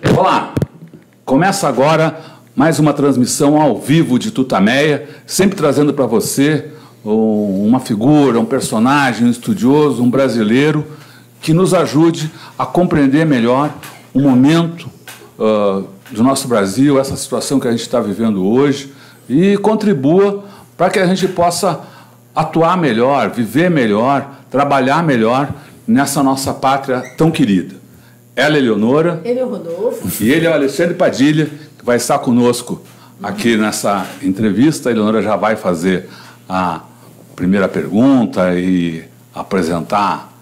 Olá, começa agora mais uma transmissão ao vivo de Tutameia, sempre trazendo para você uma figura, um personagem, um estudioso, um brasileiro que nos ajude a compreender melhor o momento do nosso Brasil, essa situação que a gente está vivendo hoje, e contribua para que a gente possa atuar melhor, viver melhor, trabalhar melhor nessa nossa pátria tão querida. Ela é Eleonora. Ele é o Rodolfo. E ele é o Alexandre Padilha, que vai estar conosco aqui nessa entrevista. A Eleonora já vai fazer a primeira pergunta e apresentar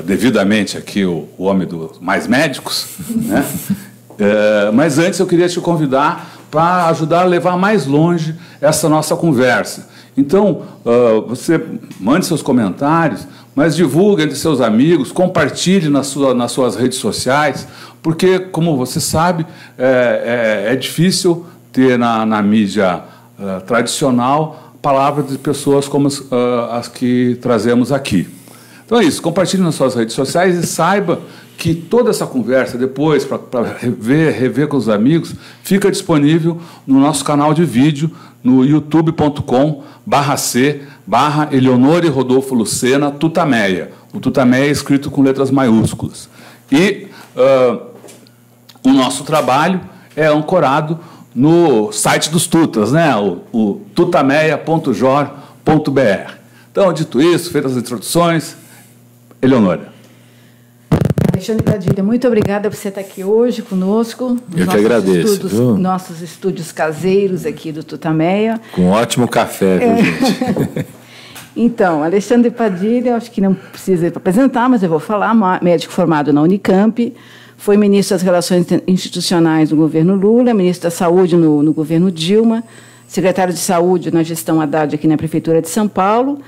devidamente aqui o homem dos mais médicos, né? Mas antes eu queria te convidar para ajudar a levar mais longe essa nossa conversa. Então, você mande seus comentários, mas divulgue entre seus amigos, compartilhe nas suas redes sociais, porque, como você sabe, é difícil ter na mídia tradicional palavras de pessoas como as que trazemos aqui. Então é isso, compartilhe nas suas redes sociais e saiba que toda essa conversa depois, para rever com os amigos, fica disponível no nosso canal de vídeo, no youtube.com/C/Eleonora e Rodolfo Lucena Tutameia. O Tutameia é escrito com letras maiúsculas. E o nosso trabalho é ancorado no site dos Tutas, né? o tutameia.jor.br. Então, dito isso, feitas as introduções, Eleonora. Alexandre Padilha, muito obrigada por você estar aqui hoje conosco. Eu que agradeço. Nossos estúdios caseiros aqui do Tutameia. Com ótimo café, viu, gente? Então, Alexandre Padilha, acho que não precisa apresentar, mas eu vou falar, médico formado na Unicamp, foi ministro das Relações Institucionais do governo Lula, ministro da Saúde no governo Dilma, secretário de Saúde na gestão Haddad aqui na Prefeitura de São Paulo,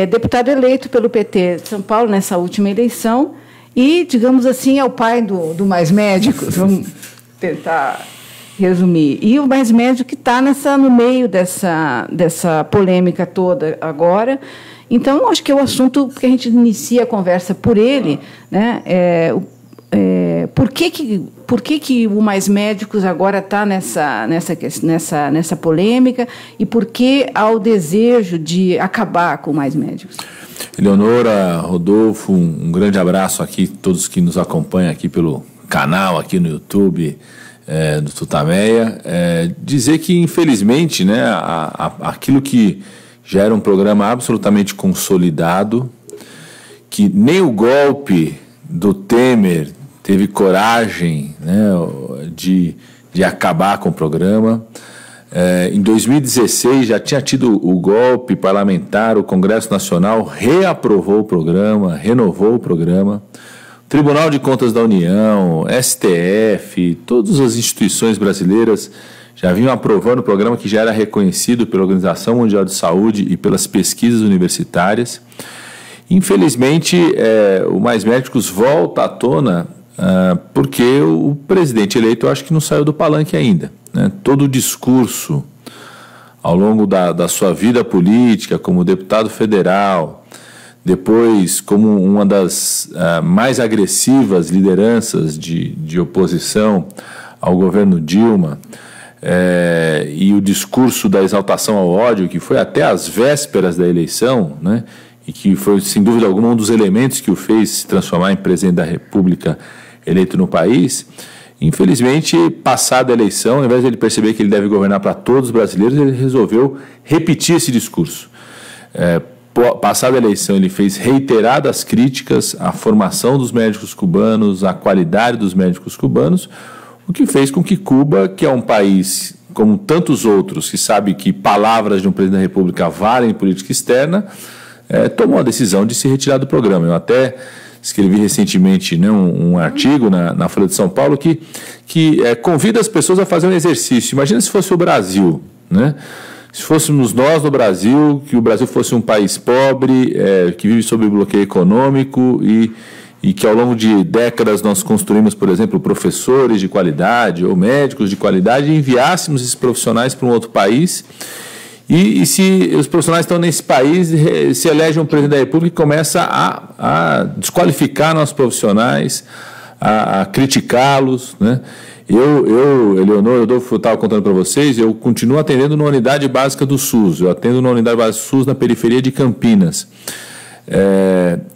deputado eleito pelo PT de São Paulo nessa última eleição, e, digamos assim, é o pai do Mais Médicos, vamos tentar resumir. E o Mais Médico que está no meio dessa polêmica toda agora. Então, acho que é o assunto que a gente inicia a conversa por ele, né? Por que o Mais Médicos agora está nessa polêmica e por que há o desejo de acabar com o Mais Médicos? Eleonora, Rodolfo, um grande abraço aqui, todos que nos acompanham aqui pelo canal, aqui no YouTube do Tutameia. Dizer que, infelizmente, né, aquilo que já era um programa absolutamente consolidado, que nem o golpe do Temer teve coragem, né, de acabar com o programa. Em 2016 já tinha tido o golpe parlamentar, o Congresso Nacional reaprovou o programa, renovou o programa. O Tribunal de Contas da União, STF, todas as instituições brasileiras já vinham aprovando o programa, que já era reconhecido pela Organização Mundial de Saúde e pelas pesquisas universitárias. Infelizmente, o Mais Médicos volta à tona porque o presidente eleito, eu acho que não saiu do palanque ainda, né? Todo o discurso ao longo da sua vida política, como deputado federal, depois como uma das mais agressivas lideranças de oposição ao governo Dilma, e o discurso da exaltação ao ódio, que foi até às vésperas da eleição, né? E que foi, sem dúvida alguma, um dos elementos que o fez se transformar em presidente da República eleito no país. Infelizmente, passada a eleição, ao invés de ele perceber que ele deve governar para todos os brasileiros, ele resolveu repetir esse discurso. Passada a eleição, ele fez reiteradas críticas à formação dos médicos cubanos, à qualidade dos médicos cubanos, o que fez com que Cuba, que é um país como tantos outros, que sabe que palavras de um presidente da República valem em política externa, tomou a decisão de se retirar do programa. Eu até escrevi recentemente, né, um artigo na Folha de São Paulo que convida as pessoas a fazer um exercício. Imagina se fosse o Brasil, né? Se fôssemos nós no Brasil, que o Brasil fosse um país pobre, que vive sob bloqueio econômico e que ao longo de décadas nós construímos, por exemplo, professores de qualidade ou médicos de qualidade e enviássemos esses profissionais para um outro país. E se os profissionais estão nesse país, se elege um presidente da República que começa a desqualificar nossos profissionais, a criticá-los, né? Eleonor, eu estava contando para vocês, eu continuo atendendo na unidade básica do SUS, eu atendo na unidade básica do SUS na periferia de Campinas.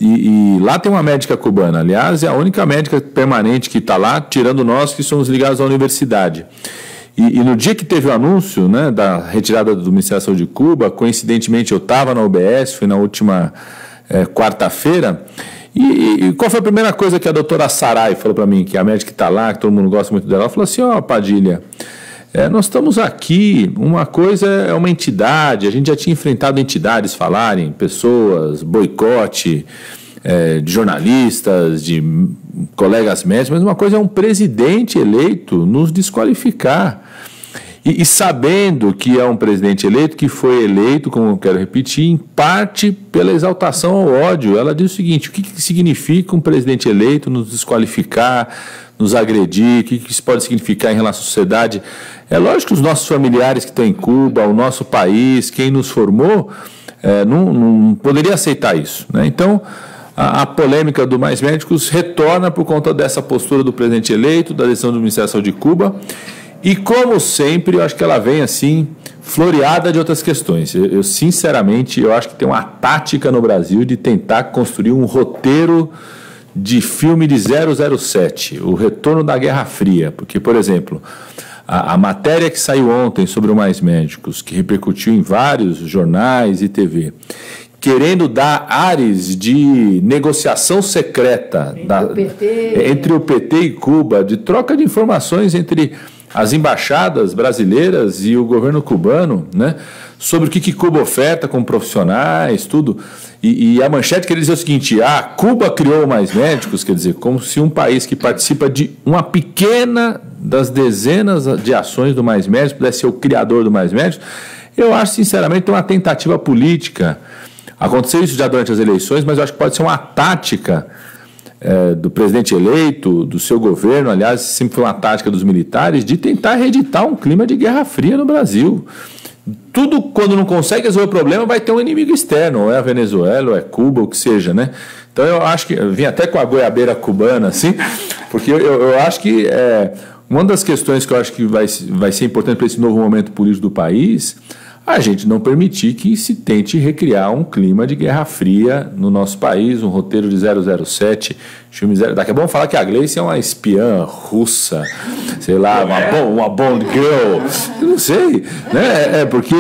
E lá tem uma médica cubana, aliás, é a única médica permanente que está lá, tirando nós que somos ligados à universidade. E no dia que teve o anúncio, né, da retirada do Ministério da Saúde de Cuba, coincidentemente eu estava na UBS, foi na última quarta-feira. E qual foi a primeira coisa que a doutora Sarai falou para mim, que é a médica que está lá, que todo mundo gosta muito dela? Ela falou assim: Padilha, nós estamos aqui, uma coisa é uma entidade, a gente já tinha enfrentado entidades falarem, pessoas, boicote de jornalistas, de colegas médicos, mas uma coisa é um presidente eleito nos desqualificar. E sabendo que é um presidente eleito, que foi eleito, como eu quero repetir, em parte pela exaltação ao ódio. Ela diz o seguinte: o que significa um presidente eleito nos desqualificar, nos agredir, o que isso pode significar em relação à sociedade? É lógico que os nossos familiares que estão em Cuba, o nosso país, quem nos formou, não poderia aceitar isso, né? Então, a polêmica do Mais Médicos retorna por conta dessa postura do presidente eleito, da decisão do Ministério da Saúde de Cuba. E, como sempre, eu acho que ela vem, assim, floreada de outras questões. Eu sinceramente, eu acho que tem uma tática no Brasil de tentar construir um roteiro de filme de 007, o retorno da Guerra Fria. Porque, por exemplo, a matéria que saiu ontem sobre o Mais Médicos, que repercutiu em vários jornais e TV, querendo dar ares de negociação secreta entre o PT e Cuba, de troca de informações entre as embaixadas brasileiras e o governo cubano, né, sobre o que Cuba oferta como profissionais, tudo. E a manchete queria dizer o seguinte: Cuba criou Mais Médicos, quer dizer, como se um país que participa de uma pequena das dezenas de ações do Mais Médicos pudesse ser o criador do Mais Médicos. Eu acho, sinceramente, uma tentativa política. Aconteceu isso já durante as eleições, mas eu acho que pode ser uma tática do presidente eleito, do seu governo, aliás, sempre foi uma tática dos militares, de tentar reeditar um clima de Guerra Fria no Brasil. Tudo, quando não consegue resolver o problema, vai ter um inimigo externo, ou é a Venezuela, ou é Cuba, o que seja, né? Então eu acho que, eu vim até com a goiabeira cubana, assim, porque eu acho que uma das questões que eu acho que vai ser importante para esse novo momento político do país, a gente não permitir que se tente recriar um clima de Guerra Fria no nosso país, um roteiro de 007, filme daqui a pouco falar que a Gleice é uma espiã russa, sei lá, uma Bond Girl, eu não sei, né? Porque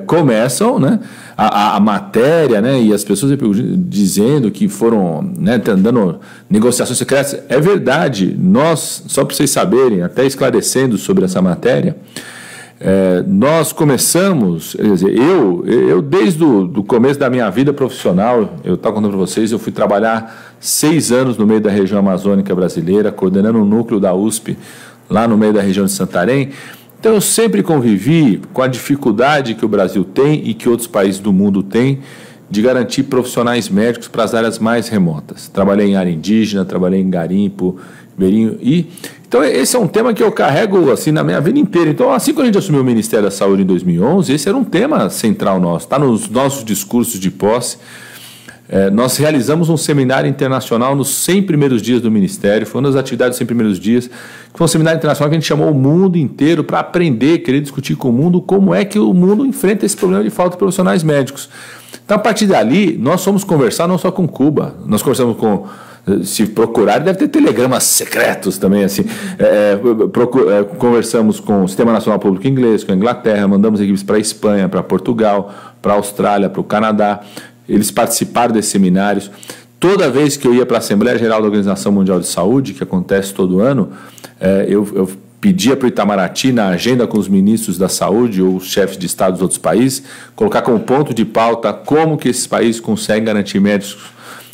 começam, né, a matéria, né, e as pessoas dizendo que foram, né, dando negociações secretas. É verdade, nós, só para vocês saberem, até esclarecendo sobre essa matéria, nós começamos, quer dizer, eu desde o começo da minha vida profissional, eu estava contando para vocês, eu fui trabalhar 6 anos no meio da região amazônica brasileira, coordenando um núcleo da USP, lá no meio da região de Santarém. Então eu sempre convivi com a dificuldade que o Brasil tem e que outros países do mundo têm de garantir profissionais médicos para as áreas mais remotas. Trabalhei em área indígena, trabalhei em garimpo, ribeirinho Então, esse é um tema que eu carrego assim na minha vida inteira. Então, assim que a gente assumiu o Ministério da Saúde em 2011, esse era um tema central nosso, está nos nossos discursos de posse. Nós realizamos um seminário internacional nos 100 primeiros dias do Ministério, foi uma das atividades dos 100 primeiros dias, que foi um seminário internacional que a gente chamou o mundo inteiro para aprender, querer discutir com o mundo como é que o mundo enfrenta esse problema de falta de profissionais médicos. Então, a partir dali, nós fomos conversar não só com Cuba, nós conversamos com... Se procurar, deve ter telegramas secretos também, assim. Conversamos com o Sistema Nacional Público Inglês, com a Inglaterra, mandamos equipes para a Espanha, para Portugal, para a Austrália, para o Canadá. Eles participaram desses seminários. Toda vez que eu ia para a Assembleia Geral da Organização Mundial de Saúde, que acontece todo ano, eu pedia para o Itamaraty, na agenda com os ministros da saúde ou os chefes de Estado dos outros países, colocar como ponto de pauta como que esses países conseguem garantir médicos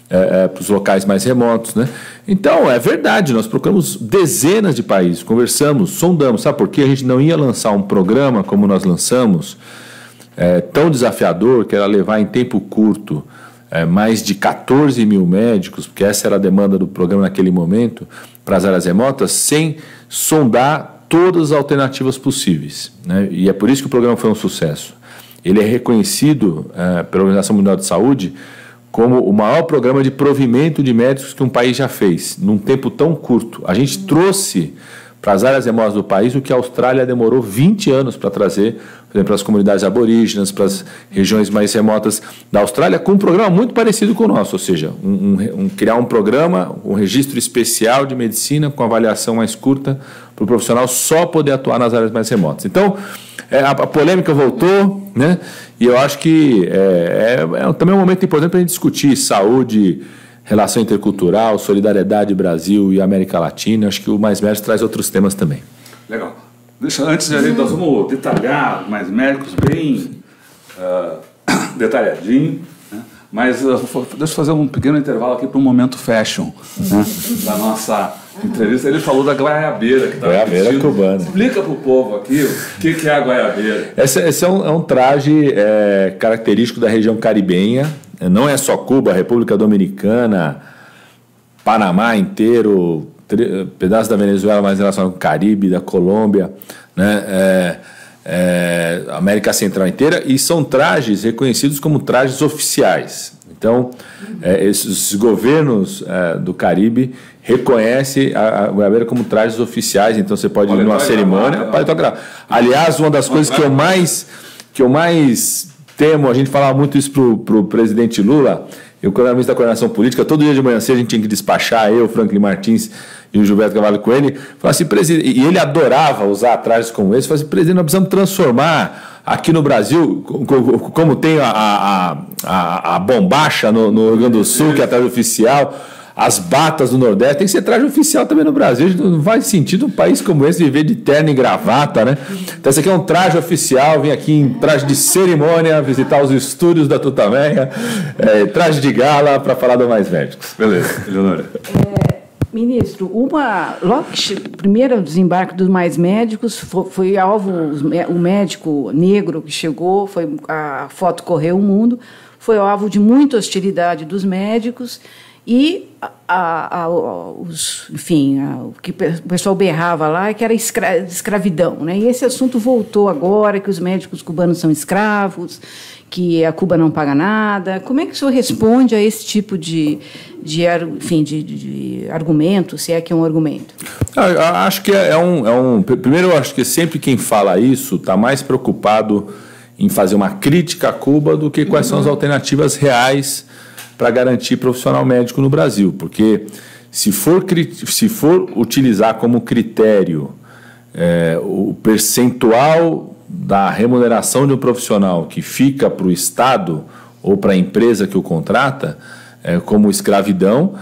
para os locais mais remotos, né? Então, é verdade, nós procuramos dezenas de países, conversamos, sondamos, sabe por quê? A gente não ia lançar um programa como nós lançamos, tão desafiador, que era levar em tempo curto mais de 14 mil médicos, porque essa era a demanda do programa naquele momento, para as áreas remotas, sem sondar todas as alternativas possíveis, né? E é por isso que o programa foi um sucesso. Ele é reconhecido pela Organização Mundial de Saúde como o maior programa de provimento de médicos que um país já fez, num tempo tão curto. A gente trouxe para as áreas remotas do país o que a Austrália demorou 20 anos para trazer, por exemplo, para as comunidades aborígenas, para as regiões mais remotas da Austrália, com um programa muito parecido com o nosso, ou seja, criar um programa, um registro especial de medicina com avaliação mais curta para o profissional só poder atuar nas áreas mais remotas. Então, a polêmica voltou, né? E eu acho que também um momento importante para a gente discutir saúde, relação intercultural, solidariedade Brasil e América Latina. Acho que o Mais Médicos traz outros temas também. Legal. Antes de a gente, nós vamos detalhar Mais Médicos bem detalhadinho, né? Mas deixa eu fazer um pequeno intervalo aqui para um momento fashion, né? Da nossa entrevista. Ele falou da goiabeira. Que goiabeira cubana. Explica para o povo aqui o que é a goiabeira. Esse é um traje característico da região caribenha. Não é só Cuba, a República Dominicana, Panamá inteiro, pedaço da Venezuela mais relacionado com o Caribe, da Colômbia, né? América Central inteira, e são trajes reconhecidos como trajes oficiais. Então, esses governos do Caribe reconhecem a goiabeira como trajes oficiais, então você pode ir numa cerimônia. Aliás, uma das coisas que eu mais temo, a gente falava muito isso para o presidente Lula. Eu, quando era ministro da Coordenação Política, todo dia de manhã cedo a gente tinha que despachar, eu, Franklin Martins e o Gilberto Carvalho Coelho, falava assim, presidente, e ele adorava usar trajes como esse, falava assim, presidente, nós precisamos transformar aqui no Brasil, como tem a bombacha no Rio Grande do Sul, que é a traje oficial, as batas do Nordeste, tem que ser traje oficial também no Brasil. Não faz sentido um país como esse viver de terno e gravata, né? Então esse aqui é um traje oficial, vim aqui em traje de cerimônia, visitar os estúdios da Tutameia, traje de gala para falar do Mais Médicos. Beleza, Eleonora. Ministro, logo que o primeiro desembarque dos Mais Médicos foi alvo, o médico negro que chegou, a foto correu o mundo, foi alvo de muita hostilidade dos médicos. E, o que o pessoal berrava lá é que era escravidão, né? E esse assunto voltou agora, que os médicos cubanos são escravos, que a Cuba não paga nada. Como é que o senhor responde a esse tipo de argumento, se é que é um argumento? Acho que primeiro, eu acho que sempre quem fala isso está mais preocupado em fazer uma crítica à Cuba do que quais são as alternativas reais para garantir profissional médico no Brasil, porque se for utilizar como critério o percentual da remuneração de um profissional que fica para o Estado ou para a empresa que o contrata como escravidão,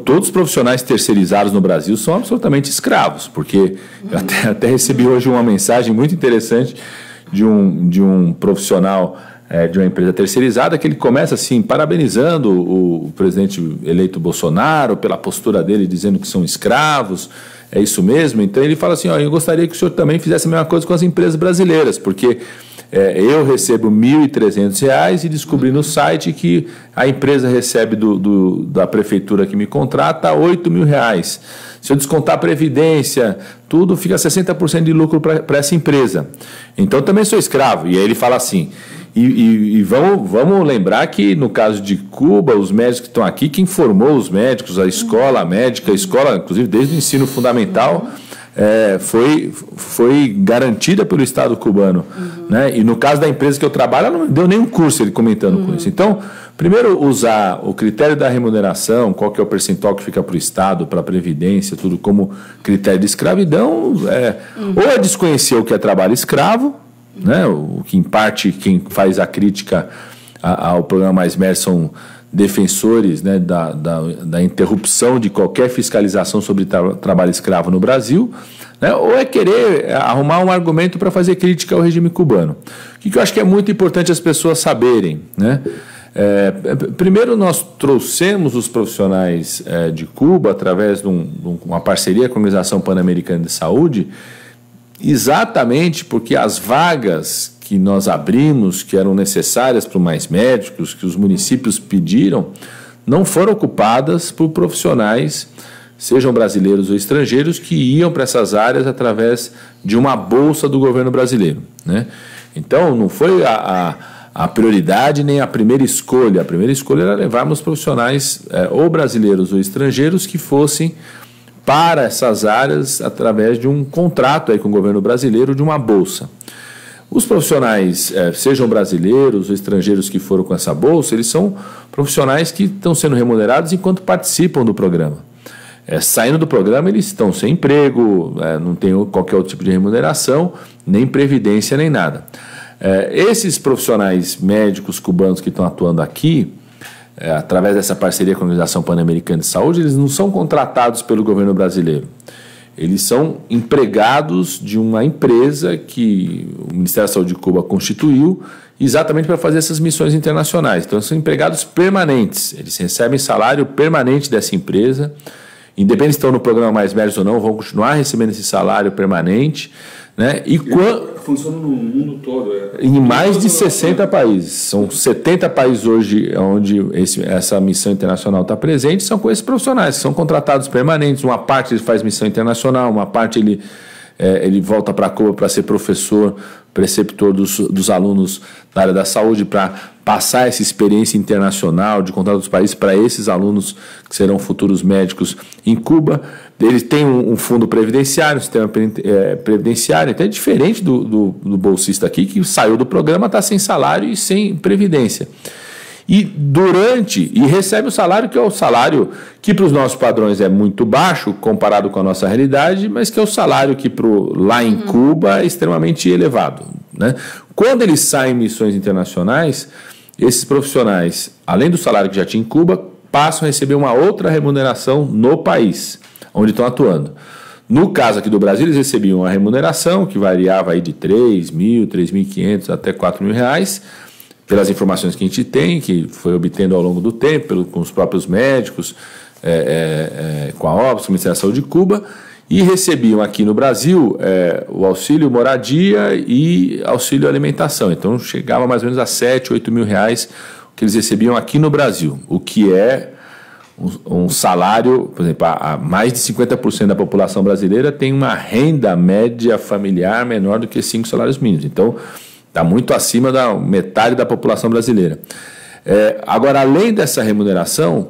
todos os profissionais terceirizados no Brasil são absolutamente escravos, porque eu até recebi hoje uma mensagem muito interessante de um profissional de uma empresa terceirizada, que ele começa assim, parabenizando o presidente eleito Bolsonaro pela postura dele, dizendo que são escravos, é isso mesmo. Então ele fala assim, eu gostaria que o senhor também fizesse a mesma coisa com as empresas brasileiras, porque eu recebo R$ 1.300 e descobri no site que a empresa recebe da prefeitura que me contrata R$ 8.000. Se eu descontar a previdência, tudo, fica 60% de lucro para essa empresa. Então também sou escravo. E aí ele fala assim... E vamos lembrar que, no caso de Cuba, os médicos que estão aqui, quem formou os médicos, a escola médica, a escola, inclusive desde o ensino fundamental, foi garantida pelo Estado cubano. Né? E no caso da empresa que eu trabalho, ela não deu nenhum curso, ele comentando com isso. Então, primeiro, usar o critério da remuneração, qual que é o percentual que fica para o Estado, para a Previdência, tudo como critério de escravidão, ou é desconhecer o que é trabalho escravo, né? O que, em parte, quem faz a crítica ao programa Mais Médicos são defensores, né, da interrupção de qualquer fiscalização sobre trabalho escravo no Brasil, né? Ou é querer arrumar um argumento para fazer crítica ao regime cubano. O que eu acho que é muito importante as pessoas saberem, né? Primeiro, nós trouxemos os profissionais de Cuba através de uma parceria com a Organização Pan-Americana de Saúde, exatamente porque as vagas que nós abrimos, que eram necessárias para o Mais Médicos, que os municípios pediram, não foram ocupadas por profissionais, sejam brasileiros ou estrangeiros, que iam para essas áreas através de uma bolsa do governo brasileiro, né? Então, não foi a a prioridade nem a primeira escolha. A primeira escolha era levarmos profissionais ou brasileiros ou estrangeiros que fossem para essas áreas através de um contrato aí com o governo brasileiro, de uma bolsa. Os profissionais, sejam brasileiros ou estrangeiros que foram com essa bolsa, eles são profissionais que estão sendo remunerados enquanto participam do programa. Saindo do programa, eles estão sem emprego, não tem qualquer outro tipo de remuneração, nem previdência, nem nada. Esses profissionais médicos cubanos que estão atuando aqui, através dessa parceria com a Organização Pan-Americana de Saúde, eles não são contratados pelo governo brasileiro. Eles são empregados de uma empresa que o Ministério da Saúde de Cuba constituiu exatamente para fazer essas missões internacionais. Então, são empregados permanentes. Eles recebem salário permanente dessa empresa. Independente se estão no programa Mais Médicos ou não, vão continuar recebendo esse salário permanente. Né? Funciona no mundo todo. Em mais de 60 países. São 70 países hoje onde essa missão internacional está presente, são com esses profissionais, que são contratados permanentes. Uma parte ele faz missão internacional, uma parte ele volta para Cuba para ser professor, preceptor dos alunos da área da saúde, para passar essa experiência internacional de contato dos países para esses alunos que serão futuros médicos em Cuba. Eles têm um fundo previdenciário, um sistema previdenciário, então é diferente do bolsista aqui, que saiu do programa, está sem salário e sem previdência. E recebe o salário que é o salário que para os nossos padrões é muito baixo comparado com a nossa realidade, mas que é o salário que lá em Cuba é extremamente elevado. Né? Quando eles saem em missões internacionais, esses profissionais, além do salário que já tinha em Cuba, passam a receber uma outra remuneração no país onde estão atuando. No caso aqui do Brasil, eles recebiam uma remuneração que variava aí de R$3.000, R$3.500 até R$4.000, pelas informações que a gente tem, que foi obtendo ao longo do tempo, com os próprios médicos, com a OPS, com o Ministério da Saúde de Cuba, e recebiam aqui no Brasil o auxílio moradia e auxílio alimentação. Então chegava mais ou menos a R$7.000, R$8.000 que eles recebiam aqui no Brasil, o que é um salário, por exemplo, mais de 50% da população brasileira tem uma renda média familiar menor do que 5 salários mínimos. Então, está muito acima da metade da população brasileira. Agora, além dessa remuneração,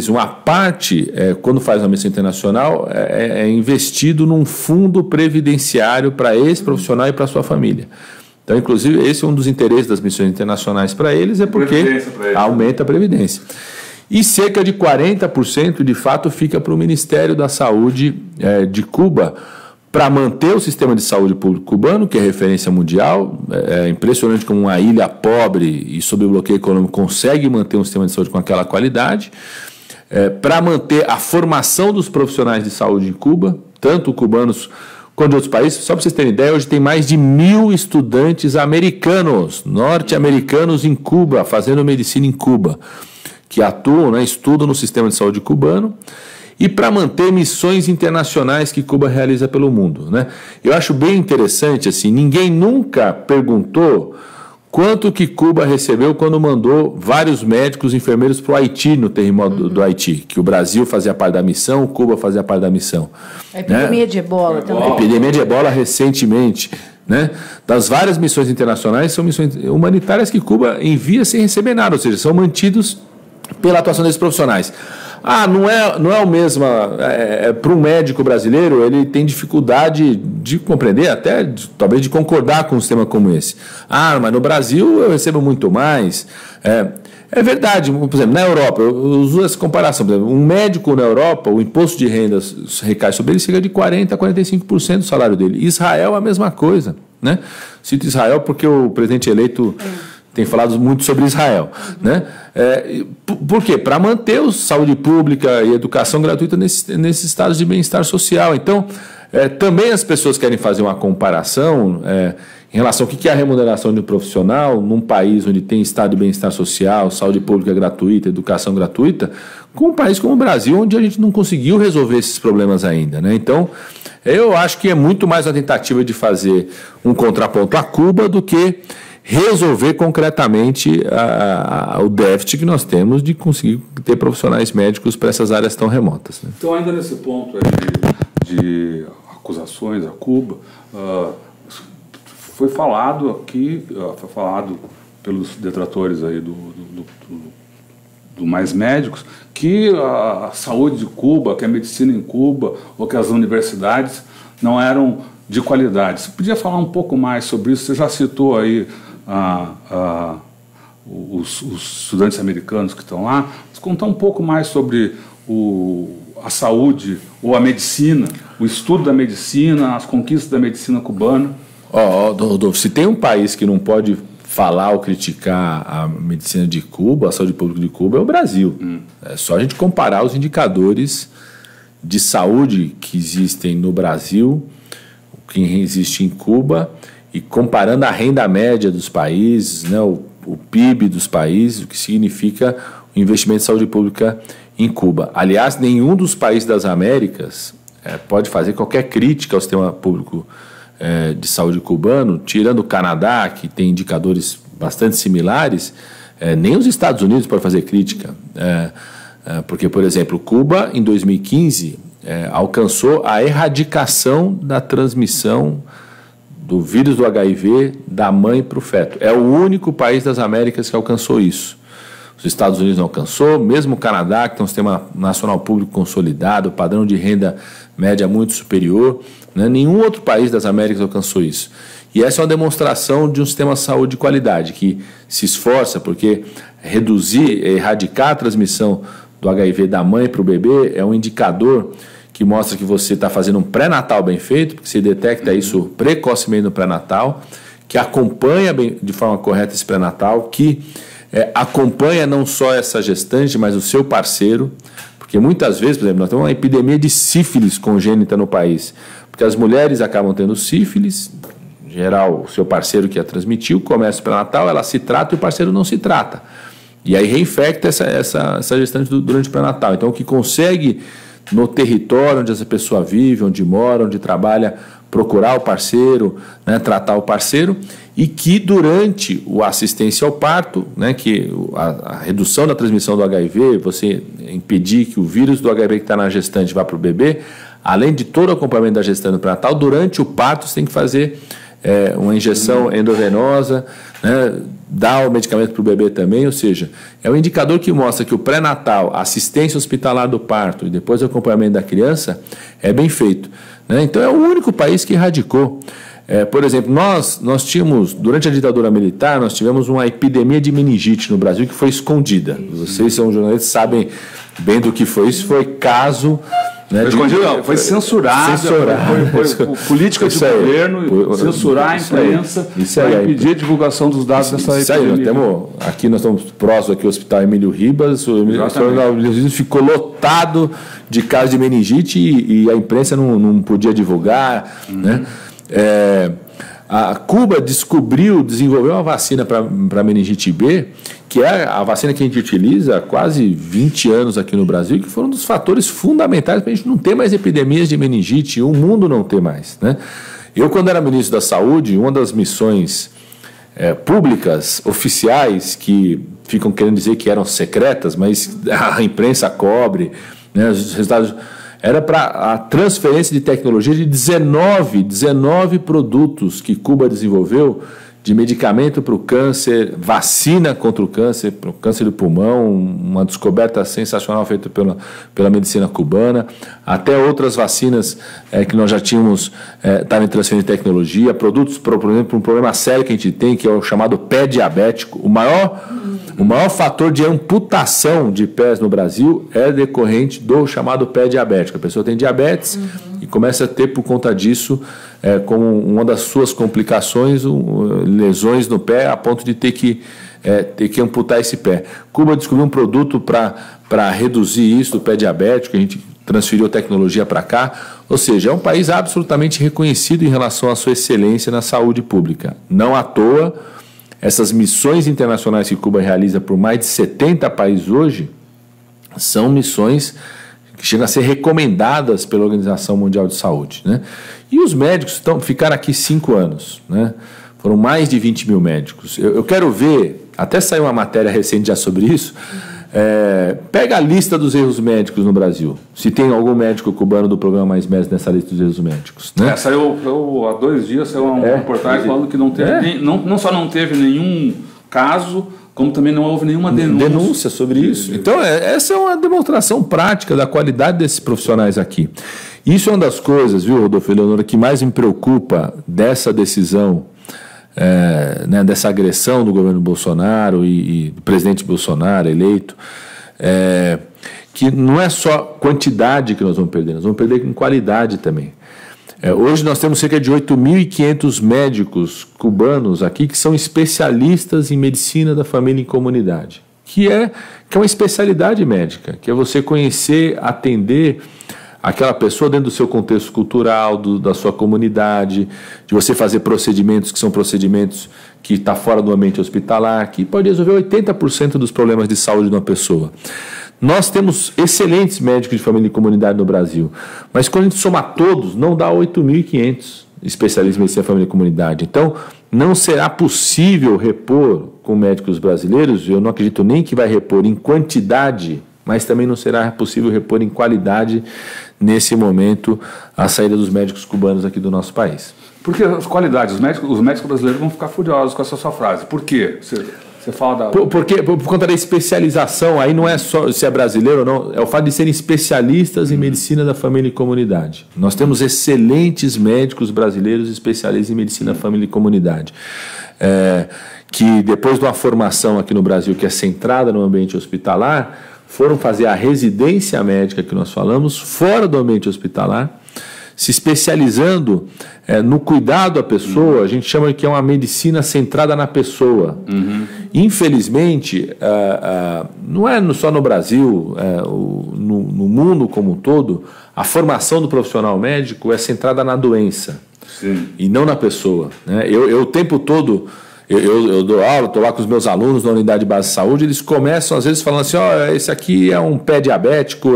uma parte, quando faz uma missão internacional, é investido num fundo previdenciário para esse profissional e para a sua família. Então, inclusive, esse é um dos interesses das missões internacionais para eles, porque aumenta a previdência. E cerca de 40% de fato fica para o Ministério da Saúde de Cuba, para manter o sistema de saúde público cubano, que é referência mundial. É impressionante como uma ilha pobre e sob bloqueio econômico consegue manter um sistema de saúde com aquela qualidade, para manter a formação dos profissionais de saúde em Cuba, tanto cubanos quanto de outros países. Só para vocês terem ideia, hoje tem mais de 1.000 estudantes americanos, norte-americanos em Cuba, fazendo medicina em Cuba, que atuam, estudam no sistema de saúde cubano, e para manter missões internacionais que Cuba realiza pelo mundo. Eu acho bem interessante, assim, ninguém nunca perguntou quanto que Cuba recebeu quando mandou vários médicos e enfermeiros para o Haiti, no terremoto do Haiti, que o Brasil fazia parte da missão, Cuba fazia parte da missão. A epidemia de ebola também. A epidemia de ebola recentemente. Das várias missões internacionais, são missões humanitárias que Cuba envia sem receber nada, ou seja, são mantidos pela atuação desses profissionais. Não é o mesmo. Para um médico brasileiro, ele tem dificuldade de compreender, até talvez de concordar com um sistema como esse. Mas no Brasil eu recebo muito mais. É verdade, por exemplo, na Europa, eu uso essa comparação. Por exemplo, um médico na Europa, o imposto de renda recai sobre ele cerca de 40% a 45% do salário dele. Israel é a mesma coisa. Cito Israel porque o presidente eleito tem falado muito sobre Israel. Por quê? Para manter a saúde pública e educação gratuita nesses estados de bem-estar social. Então, também as pessoas querem fazer uma comparação em relação ao que é a remuneração de um profissional num país onde tem estado de bem-estar social, saúde pública gratuita, educação gratuita, com um país como o Brasil, onde a gente não conseguiu resolver esses problemas ainda. Então, eu acho que é muito mais uma tentativa de fazer um contraponto a Cuba do que resolver concretamente o déficit que nós temos de conseguir ter profissionais médicos para essas áreas tão remotas. Então, ainda nesse ponto de acusações a Cuba, foi falado aqui, foi falado pelos detratores aí do Mais Médicos, que a saúde de Cuba, que a medicina em Cuba, ou que as universidades não eram de qualidade. Você podia falar um pouco mais sobre isso? Você já citou aí os estudantes americanos que estão lá. Mas contar um pouco mais sobre a saúde ou a medicina, o estudo da medicina, as conquistas da medicina cubana. Rodolfo, se tem um país que não pode falar ou criticar a medicina de Cuba, a saúde pública de Cuba, é o Brasil. É só a gente comparar os indicadores de saúde que existem no Brasil, o que existe em Cuba, e comparando a renda média dos países, né, o PIB dos países, o que significa o investimento em saúde pública em Cuba. Aliás, nenhum dos países das Américas pode fazer qualquer crítica ao sistema público de saúde cubano, tirando o Canadá, que tem indicadores bastante similares, nem os Estados Unidos podem fazer crítica. Porque, por exemplo, Cuba, em 2015, alcançou a erradicação da transmissão do vírus do HIV da mãe para o feto. É o único país das Américas que alcançou isso. Os Estados Unidos não alcançou, mesmo o Canadá, que tem um sistema nacional público consolidado, padrão de renda média muito superior, né? Nenhum outro país das Américas alcançou isso. E essa é uma demonstração de um sistema de saúde de qualidade, que se esforça, porque reduzir, erradicar a transmissão do HIV da mãe para o bebê é um indicador que mostra que você está fazendo um pré-natal bem feito, porque você detecta isso precocemente no pré-natal, que acompanha de forma correta esse pré-natal, que acompanha não só essa gestante, mas o seu parceiro, porque muitas vezes, por exemplo, nós temos uma epidemia de sífilis congênita no país, porque as mulheres acabam tendo sífilis, em geral, o seu parceiro que a transmitiu, começa o pré-natal, ela se trata e o parceiro não se trata. E aí reinfecta essa gestante durante o pré-natal. Então, o que consegue no território onde essa pessoa vive, onde mora, onde trabalha, procurar o parceiro, né, tratar o parceiro, e que durante a assistência ao parto, né, que a redução da transmissão do HIV, você impedir que o vírus do HIV que está na gestante vá para o bebê, além de todo o acompanhamento da gestante no pré-natal, durante o parto você tem que fazer uma injeção endovenosa, né, dar o medicamento para o bebê também, ou seja, é um indicador que mostra que o pré-natal, a assistência hospitalar do parto e depois o acompanhamento da criança é bem feito, né? Então é o único país que erradicou. Por exemplo, nós tínhamos, durante a ditadura militar, nós tivemos uma epidemia de meningite no Brasil que foi escondida. Vocês são jornalistas, sabem bem do que foi isso, foi caso... Né, foi censurado. Foi política de governo, censurar a imprensa para impedir a divulgação dos dados dessa epidemia. Aqui nós estamos próximos aqui ao Hospital Emílio Ribas, o Hospital Emílio Ribas ficou lotado de casos de meningite e a imprensa não podia divulgar, né? A Cuba desenvolveu uma vacina para meningite B, que é a vacina que a gente utiliza há quase 20 anos aqui no Brasil, que foi um dos fatores fundamentais para a gente não ter mais epidemias de meningite e o mundo não ter mais, né? Eu, quando era ministro da Saúde, uma das missões públicas, oficiais, que ficam querendo dizer que eram secretas, mas a imprensa cobre, né, os resultados... era para a transferência de tecnologia de 19 produtos que Cuba desenvolveu de medicamento para o câncer, vacina contra o câncer, para o câncer do pulmão, uma descoberta sensacional feita pela medicina cubana, até outras vacinas que nós já tínhamos estavam em transferência de tecnologia, produtos, por exemplo, um problema sério que a gente tem, que é o chamado pé diabético. O maior fator de amputação de pés no Brasil é decorrente do chamado pé diabético. A pessoa tem diabetes e começa a ter, por conta disso, como uma das suas complicações, lesões no pé, a ponto de ter que amputar esse pé. Cuba descobriu um produto para reduzir isso do pé diabético, a gente transferiu tecnologia para cá, ou seja, é um país absolutamente reconhecido em relação à sua excelência na saúde pública. Não à toa, essas missões internacionais que Cuba realiza por mais de 70 países hoje são missões que chegam a ser recomendadas pela Organização Mundial de Saúde, né? E os médicos ficaram aqui 5 anos, né? Foram mais de 20 mil médicos. Eu quero ver, até saiu uma matéria recente já sobre isso, Pega a lista dos erros médicos no Brasil. Se tem algum médico cubano do programa Mais Médicos nessa lista dos erros médicos. Né? Saiu há 2 dias, saiu uma reportagem falando que não teve não só não teve nenhum caso, como também não houve nenhuma denúncia sobre isso. Então, essa é uma demonstração prática da qualidade desses profissionais aqui. Isso é uma das coisas, viu, Rodolfo e Eleonora, que mais me preocupa dessa decisão, né, dessa agressão do governo Bolsonaro e do presidente Bolsonaro eleito, que não é só quantidade que nós vamos perder em qualidade também. Hoje nós temos cerca de 8.500 médicos cubanos aqui que são especialistas em medicina da família e comunidade, que é uma especialidade médica, que é você conhecer, atender aquela pessoa dentro do seu contexto cultural, da sua comunidade, de você fazer procedimentos que são procedimentos que estão fora do ambiente hospitalar, que pode resolver 80% dos problemas de saúde de uma pessoa. Nós temos excelentes médicos de família e comunidade no Brasil, mas quando a gente soma todos, não dá 8.500 especialistas em medicina, família e comunidade. Então, não será possível repor com médicos brasileiros, eu não acredito nem que vai repor em quantidade, mas também não será possível repor em qualidade, nesse momento, a saída dos médicos cubanos aqui do nosso país. Porque as qualidades, os médicos brasileiros vão ficar furiosos com essa sua frase. Por quê? Você fala da... Por conta da especialização, aí não é só se é brasileiro ou não, é o fato de serem especialistas em medicina da família e comunidade. Nós temos excelentes médicos brasileiros especialistas em medicina da família e comunidade, que depois de uma formação aqui no Brasil que é centrada no ambiente hospitalar, foram fazer a residência médica que nós falamos, fora do ambiente hospitalar, se especializando no cuidado à pessoa. A gente chama de que é uma medicina centrada na pessoa. Infelizmente, não é só no Brasil, no mundo como um todo, a formação do profissional médico é centrada na doença. Sim. E não na pessoa. Né? Eu o tempo todo... Eu dou aula, estou lá com os meus alunos na unidade de base de saúde, eles começam às vezes falando assim, esse aqui é um pé diabético,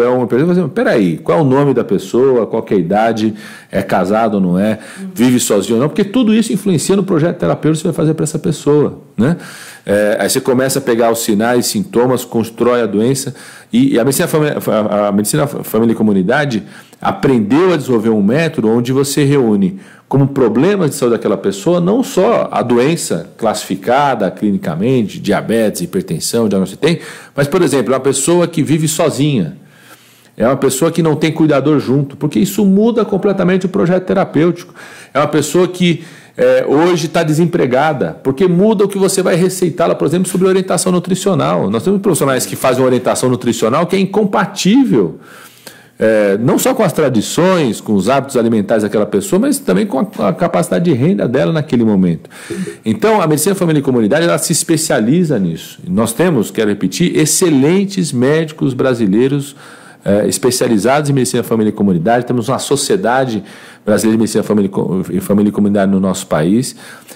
peraí, qual é o nome da pessoa, qual que é a idade, é casado ou não é, vive sozinho ou não, porque tudo isso influencia no projeto terapêutico que você vai fazer para essa pessoa, né? Aí você começa a pegar os sinais, sintomas, constrói a doença, e a medicina família e comunidade aprendeu a desenvolver um método onde você reúne como problemas de saúde daquela pessoa, não só a doença classificada clinicamente, diabetes, hipertensão, diagnóstico que tem, mas, por exemplo, uma pessoa que vive sozinha, é uma pessoa que não tem cuidador junto, porque isso muda completamente o projeto terapêutico. É uma pessoa que hoje está desempregada, porque muda o que você vai receitá-la, por exemplo, sobre orientação nutricional. Nós temos profissionais que fazem uma orientação nutricional que é incompatível, não só com as tradições, com os hábitos alimentares daquela pessoa, mas também com a capacidade de renda dela naquele momento. Então, a medicina família e comunidade, ela se especializa nisso. Nós temos, quero repetir, excelentes médicos brasileiros especializados em medicina família e comunidade. Temos uma sociedade brasileira de medicina família e comunidade no nosso país,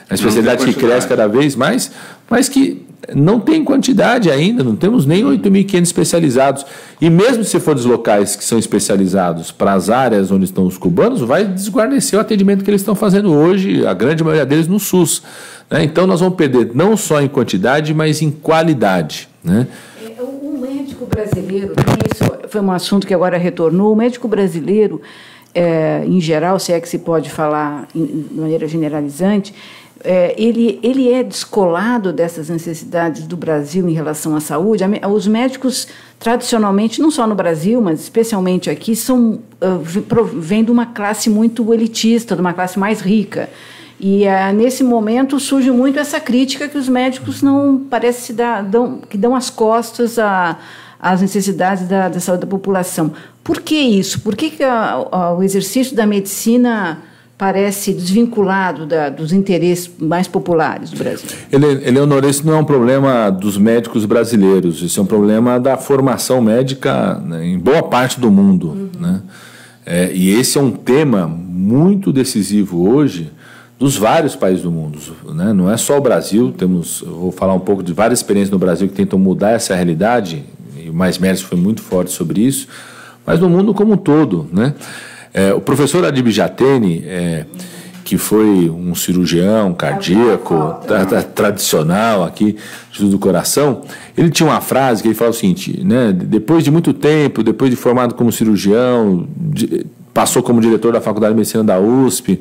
a especialidade que cresce cada vez mais, mas que não tem quantidade ainda, não temos nem 8.500 especializados. E mesmo se for deslocais que são especializados para as áreas onde estão os cubanos, vai desguarnecer o atendimento que eles estão fazendo hoje, a grande maioria deles no SUS. Né? Então nós vamos perder não só em quantidade, mas em qualidade. Né? O médico brasileiro, isso foi um assunto que agora retornou, o médico brasileiro, em geral, se é que se pode falar de maneira generalizante, ele é descolado dessas necessidades do Brasil em relação à saúde. Os médicos, tradicionalmente, não só no Brasil, mas especialmente aqui, vêm de uma classe muito elitista, de uma classe mais rica. E nesse momento surge muito essa crítica que os médicos não parece que dão as costas às necessidades da saúde da população. Por que isso? Por que o exercício da medicina parece desvinculado dos interesses mais populares do Brasil? Eleonora, isso não é um problema dos médicos brasileiros, isso é um problema da formação médica, né, em boa parte do mundo. Né? E esse é um tema muito decisivo hoje dos vários países do mundo. Né? Não é só o Brasil, vou falar um pouco de várias experiências no Brasil que tentam mudar essa realidade, e o Mais Médicos foi muito forte sobre isso, mas no mundo como um todo. Né? O professor Adib Jatene, que foi um cirurgião cardíaco tradicional aqui do coração, ele tinha uma frase que ele falava o seguinte, né, depois de muito tempo, depois de formado como cirurgião, passou como diretor da Faculdade de Medicina da USP,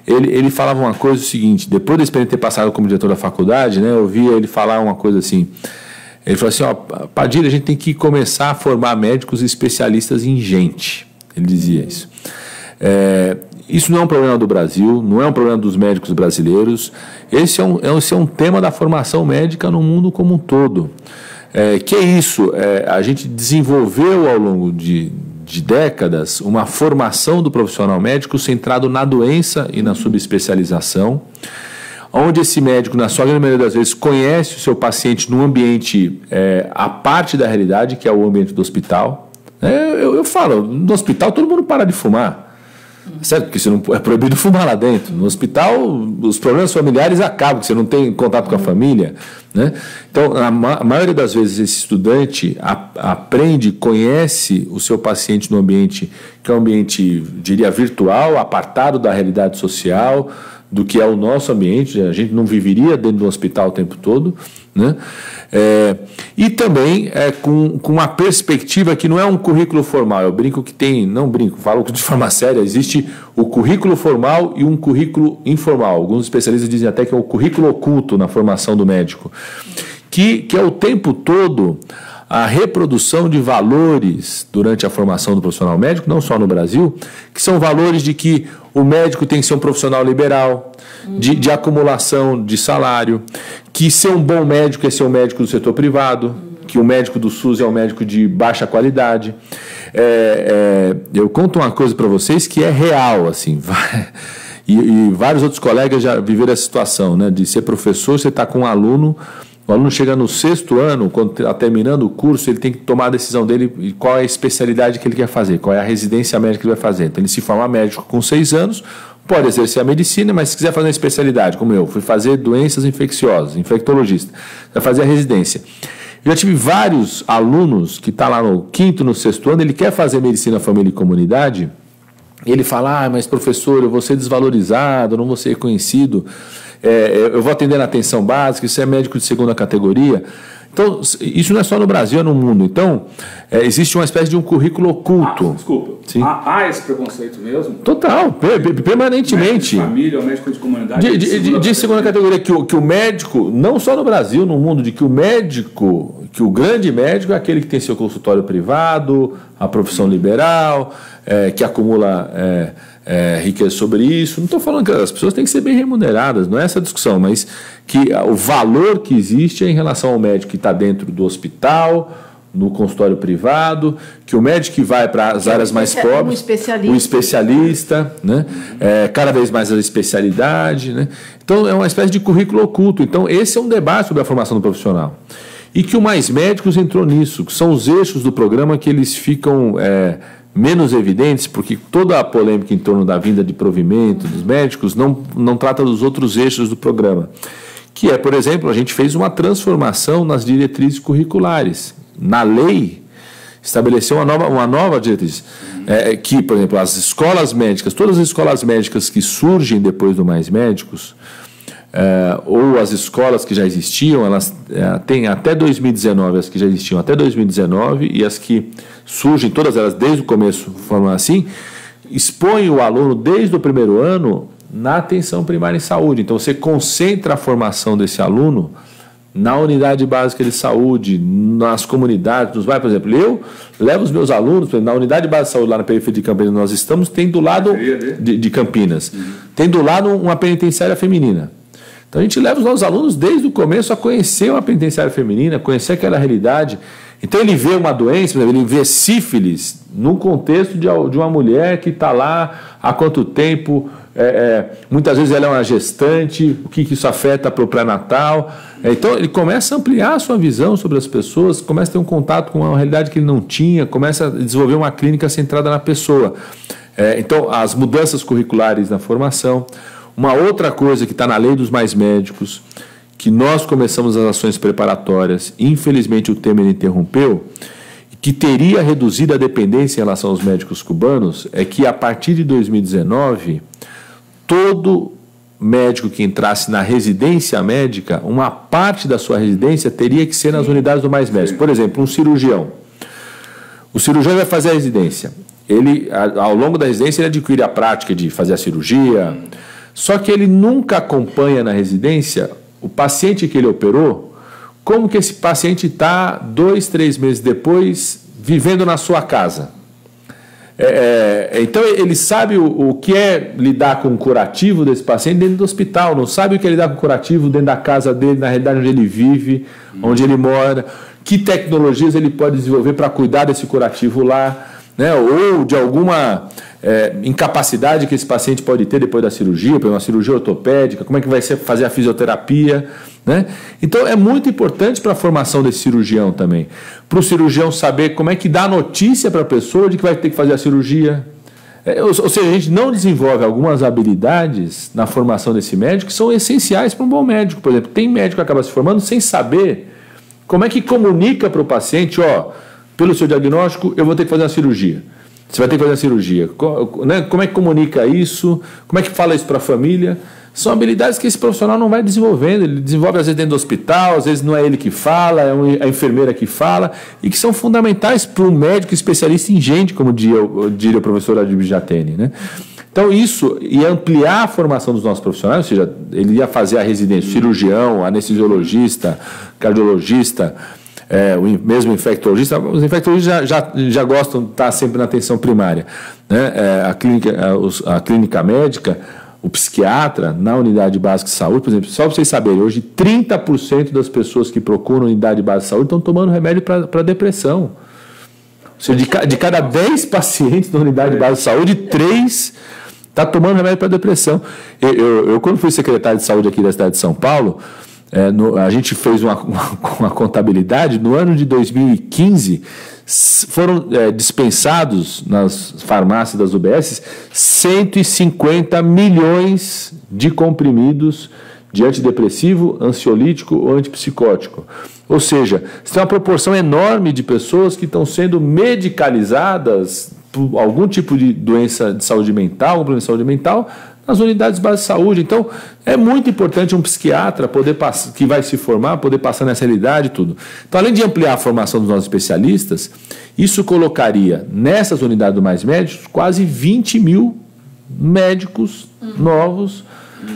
ele falava uma coisa o seguinte, depois de ter passado como diretor da faculdade, né, eu ouvia ele falar uma coisa assim, ele falou assim, ó, Padilha, a gente tem que começar a formar médicos especialistas em gente. Ele dizia isso. Isso não é um problema do Brasil, não é um problema dos médicos brasileiros. Esse é um tema da formação médica no mundo como um todo. Que é isso? A gente desenvolveu ao longo de décadas uma formação do profissional médico centrado na doença e na subespecialização, onde esse médico, na sua grande maioria das vezes, conhece o seu paciente num ambiente à parte da realidade, que é o ambiente do hospital. Eu falo, no hospital todo mundo para de fumar, certo? Porque você não, é proibido fumar lá dentro. No hospital, os problemas familiares acabam, porque você não tem contato com a família, né? Então, a maioria das vezes, esse estudante aprende, conhece o seu paciente no ambiente que é um ambiente, diria, virtual, apartado da realidade social, do que é o nosso ambiente. A gente não viveria dentro do hospital o tempo todo, né? E também com uma perspectiva que não é um currículo formal. Eu brinco que tem, não brinco, falo de forma séria, existe o currículo formal e um currículo informal. Alguns especialistas dizem até que é o currículo oculto na formação do médico, que é o tempo todo a reprodução de valores durante a formação do profissional médico, não só no Brasil, que são valores de que o médico tem que ser um profissional liberal, de acumulação de salário, que ser um bom médico é ser um médico do setor privado, que o médico do SUS é um médico de baixa qualidade. Eu conto uma coisa para vocês que é real, assim, e vários outros colegas já viveram essa situação, né, de ser professor, você está com um aluno, o aluno chega no 6º ano, quando está terminando o curso, ele tem que tomar a decisão dele e qual é a especialidade que ele quer fazer, qual é a residência médica que ele vai fazer. Então ele se forma médico com 6 anos, pode exercer a medicina, mas se quiser fazer uma especialidade, como eu, fui fazer doenças infecciosas, infectologista, vai fazer a residência. Eu já tive vários alunos que estão lá no 5º, no 6º ano, ele quer fazer medicina, família e comunidade, e ele fala, mas professor, eu vou ser desvalorizado, não vou ser reconhecido, eu vou atender na atenção básica, isso é médico de 2ª categoria. Então, isso não é só no Brasil, é no mundo. Então, existe uma espécie de um currículo oculto. Desculpa, sim. Há esse preconceito mesmo? Total, permanentemente. Médico de família, ou médico de comunidade? De 2ª categoria, que o médico, não só no Brasil, no mundo, de que o médico, que o grande médico é aquele que tem seu consultório privado, a profissão liberal, que acumula riqueza sobre isso. Não estou falando que as pessoas têm que ser bem remuneradas, não é essa a discussão, mas que o valor que existe é em relação ao médico que está dentro do hospital, no consultório privado, que o médico que vai para as áreas mais pobres, o especialista, né? Cada vez mais a especialidade, né? Então é uma espécie de currículo oculto. Então esse é um debate sobre a formação do profissional. E que o Mais Médicos entrou nisso, que são os eixos do programa que eles ficam menos evidentes, porque toda a polêmica em torno da vinda de provimento dos médicos não trata dos outros eixos do programa. Que por exemplo, a gente fez uma transformação nas diretrizes curriculares. Na lei, estabeleceu uma nova diretriz. Que, por exemplo, as escolas médicas, todas as escolas médicas que surgem depois do Mais Médicos, ou as escolas que já existiam, elas têm até 2019, as que já existiam até 2019, e as que surgem, todas elas desde o começo, formam assim, expõem o aluno desde o 1º ano na atenção primária em saúde. Então você concentra a formação desse aluno na unidade básica de saúde, nas comunidades, nos bairros. Por exemplo, eu levo os meus alunos, na unidade básica de saúde lá na periferia de Campinas, nós estamos, tem do lado de Campinas, tem do lado uma penitenciária feminina. Então a gente leva os nossos alunos desde o começo a conhecer uma penitenciária feminina, conhecer aquela realidade. Então ele vê uma doença, por exemplo, ele vê sífilis no contexto de uma mulher que está lá há quanto tempo, muitas vezes ela é uma gestante, o que isso afeta para o pré-natal. Então ele começa a ampliar a sua visão sobre as pessoas, começa a ter um contato com uma realidade que ele não tinha, começa a desenvolver uma clínica centrada na pessoa. Então as mudanças curriculares na formação. Uma outra coisa que está na lei dos Mais Médicos, que nós começamos as ações preparatórias, infelizmente o Temer interrompeu, que teria reduzido a dependência em relação aos médicos cubanos, é que a partir de 2019, todo médico que entrasse na residência médica, uma parte da sua residência teria que ser nas unidades do Mais Médicos. Por exemplo, um cirurgião. O cirurgião vai fazer a residência. Ele, ao longo da residência, ele adquire a prática de fazer a cirurgia, só que ele nunca acompanha na residência o paciente que ele operou, como que esse paciente está 2, 3 meses depois vivendo na sua casa. Então ele sabe o que é lidar com o curativo desse paciente dentro do hospital, não sabe o que é lidar com o curativo dentro da casa dele, na realidade onde ele vive, onde ele mora, que tecnologias ele pode desenvolver para cuidar desse curativo lá, né? Ou de alguma incapacidade que esse paciente pode ter depois da cirurgia, por exemplo, uma cirurgia ortopédica, como é que vai ser fazer a fisioterapia, né? Então é muito importante para a formação desse cirurgião também, para o cirurgião saber como é que dá a notícia para a pessoa de que vai ter que fazer a cirurgia. Ou seja, a gente não desenvolve algumas habilidades na formação desse médico que são essenciais para um bom médico. Por exemplo, tem médico que acaba se formando sem saber como é que comunica para o paciente, pelo seu diagnóstico, eu vou ter que fazer uma cirurgia. Você vai ter que fazer uma cirurgia. Como é que comunica isso? Como é que fala isso para a família? São habilidades que esse profissional não vai desenvolvendo. Ele desenvolve às vezes dentro do hospital, às vezes não é ele que fala, é a enfermeira que fala, e que são fundamentais para um médico especialista em gente, como diria o professor Adib Jatene, né? Então isso ia ampliar a formação dos nossos profissionais, ou seja, ele ia fazer a residência, cirurgião, anestesiologista, cardiologista, mesmo infectologista. Os infectologistas já gostam de estar sempre na atenção primária, né? A clínica médica, o psiquiatra na unidade básica de saúde, por exemplo, só para vocês saberem, hoje 30% das pessoas que procuram unidade básica de saúde estão tomando remédio para depressão. Ou seja, de cada 10 pacientes na unidade básica de saúde, 3 está tomando remédio para depressão. Eu, quando fui secretário de saúde aqui da cidade de São Paulo, a gente fez uma contabilidade. No ano de 2015, foram dispensados nas farmácias das UBS 150 milhões de comprimidos de antidepressivo, ansiolítico ou antipsicótico. Ou seja, você tem uma proporção enorme de pessoas que estão sendo medicalizadas por algum tipo de doença de saúde mental, algum problema de saúde mental, nas unidades básicas de saúde. Então, é muito importante um psiquiatra que vai se formar, poder passar nessa realidade e tudo. Então, além de ampliar a formação dos nossos especialistas, isso colocaria nessas unidades do Mais Médicos quase 20 mil médicos novos.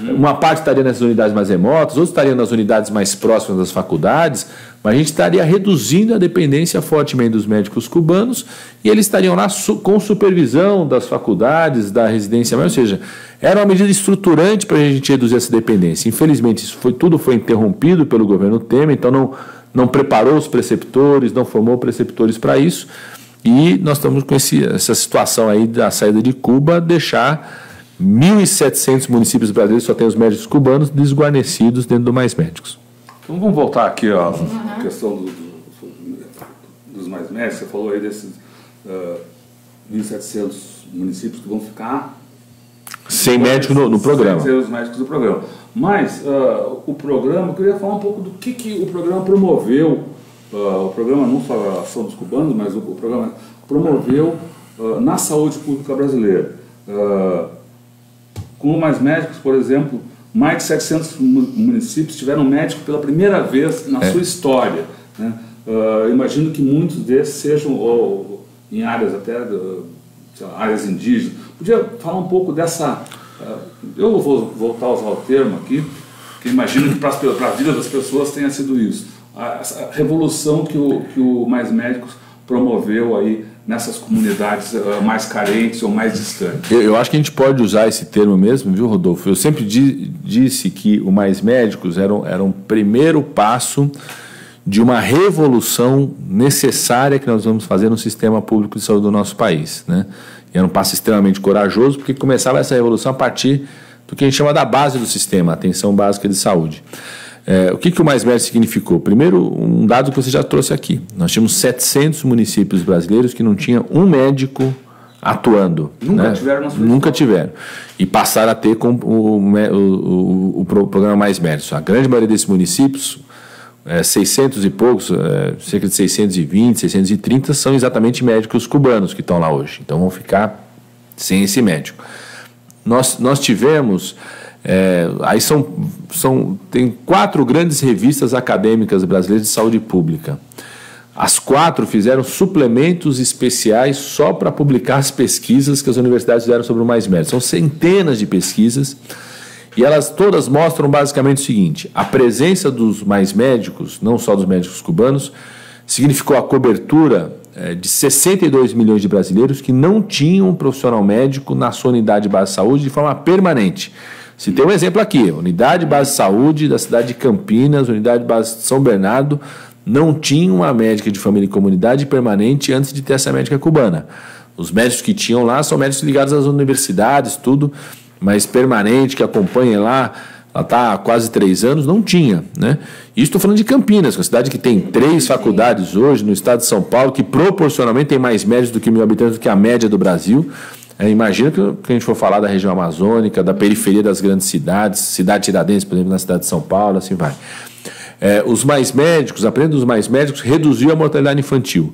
Uma parte estaria nessas unidades mais remotas, outros estariam nas unidades mais próximas das faculdades, mas a gente estaria reduzindo a dependência fortemente dos médicos cubanos, e eles estariam lá com supervisão das faculdades, da residência, ou seja, era uma medida estruturante para a gente reduzir essa dependência. Infelizmente, tudo foi interrompido pelo governo Temer, então não preparou os preceptores, não formou preceptores para isso, e nós estamos com essa situação aí da saída de Cuba, deixar 1.700 municípios brasileiros, só tem os médicos cubanos desguarnecidos dentro do Mais Médicos. Então vamos voltar aqui à questão dos Mais Médicos. Você falou aí desses 1.700 municípios que vão ficar sem médico no programa. Sem os médicos do programa. Mas o programa, eu queria falar um pouco do que o programa promoveu. O programa não só a ação dos cubanos, mas o programa promoveu na saúde pública brasileira. Com o Mais Médicos, por exemplo, mais de 700 municípios tiveram médico pela primeira vez na sua história, né? Imagino que muitos desses sejam em áreas até áreas indígenas. Podia falar um pouco dessa... eu vou voltar a usar o termo aqui, que imagino que para a vida das pessoas tenha sido isso. A revolução que o Mais Médicos promoveu aí nessas comunidades mais carentes ou mais distantes. Eu acho que a gente pode usar esse termo mesmo, viu, Rodolfo? Eu sempre disse que o Mais Médicos era um primeiro passo de uma revolução necessária que nós vamos fazer no sistema público de saúde do nosso país, né? E era um passo extremamente corajoso, porque começava essa revolução a partir do que a gente chama da base do sistema, a atenção básica de saúde. O que o Mais Médicos significou? Primeiro, um dado que você já trouxe aqui. Nós tínhamos 700 municípios brasileiros que não tinham um médico atuando. Nunca tiveram na sua Nunca tiveram. E passaram a ter com o programa Mais Médicos. A grande maioria desses municípios, 600 e poucos, cerca de 620, 630, são exatamente médicos cubanos que estão lá hoje. Então vão ficar sem esse médico. Nós tivemos Aí tem 4 grandes revistas acadêmicas brasileiras de saúde pública. As 4 fizeram suplementos especiais só para publicar as pesquisas que as universidades fizeram sobre o Mais Médicos. São centenas de pesquisas e elas todas mostram basicamente o seguinte: a presença dos Mais Médicos, não só dos médicos cubanos, significou a cobertura de 62 milhões de brasileiros que não tinham um profissional médico na sua unidade de base de saúde de forma permanente. Se tem um exemplo aqui, unidade de base de saúde da cidade de Campinas, unidade de base de São Bernardo, não tinha uma médica de família e comunidade permanente antes de ter essa médica cubana. Os médicos que tinham lá são médicos ligados às universidades, tudo, mas permanente, que acompanha lá, ela está há quase 3 anos, não tinha, né? E estou falando de Campinas, uma cidade que tem 3 faculdades hoje no estado de São Paulo, que proporcionalmente tem mais médicos do que 1.000 habitantes do que a média do Brasil. Imagina que a gente for falar da região amazônica, da periferia das grandes cidades, cidade Tiradentes, por exemplo, na cidade de São Paulo, assim vai. Os Mais Médicos, a presença dos Mais Médicos reduziu a mortalidade infantil.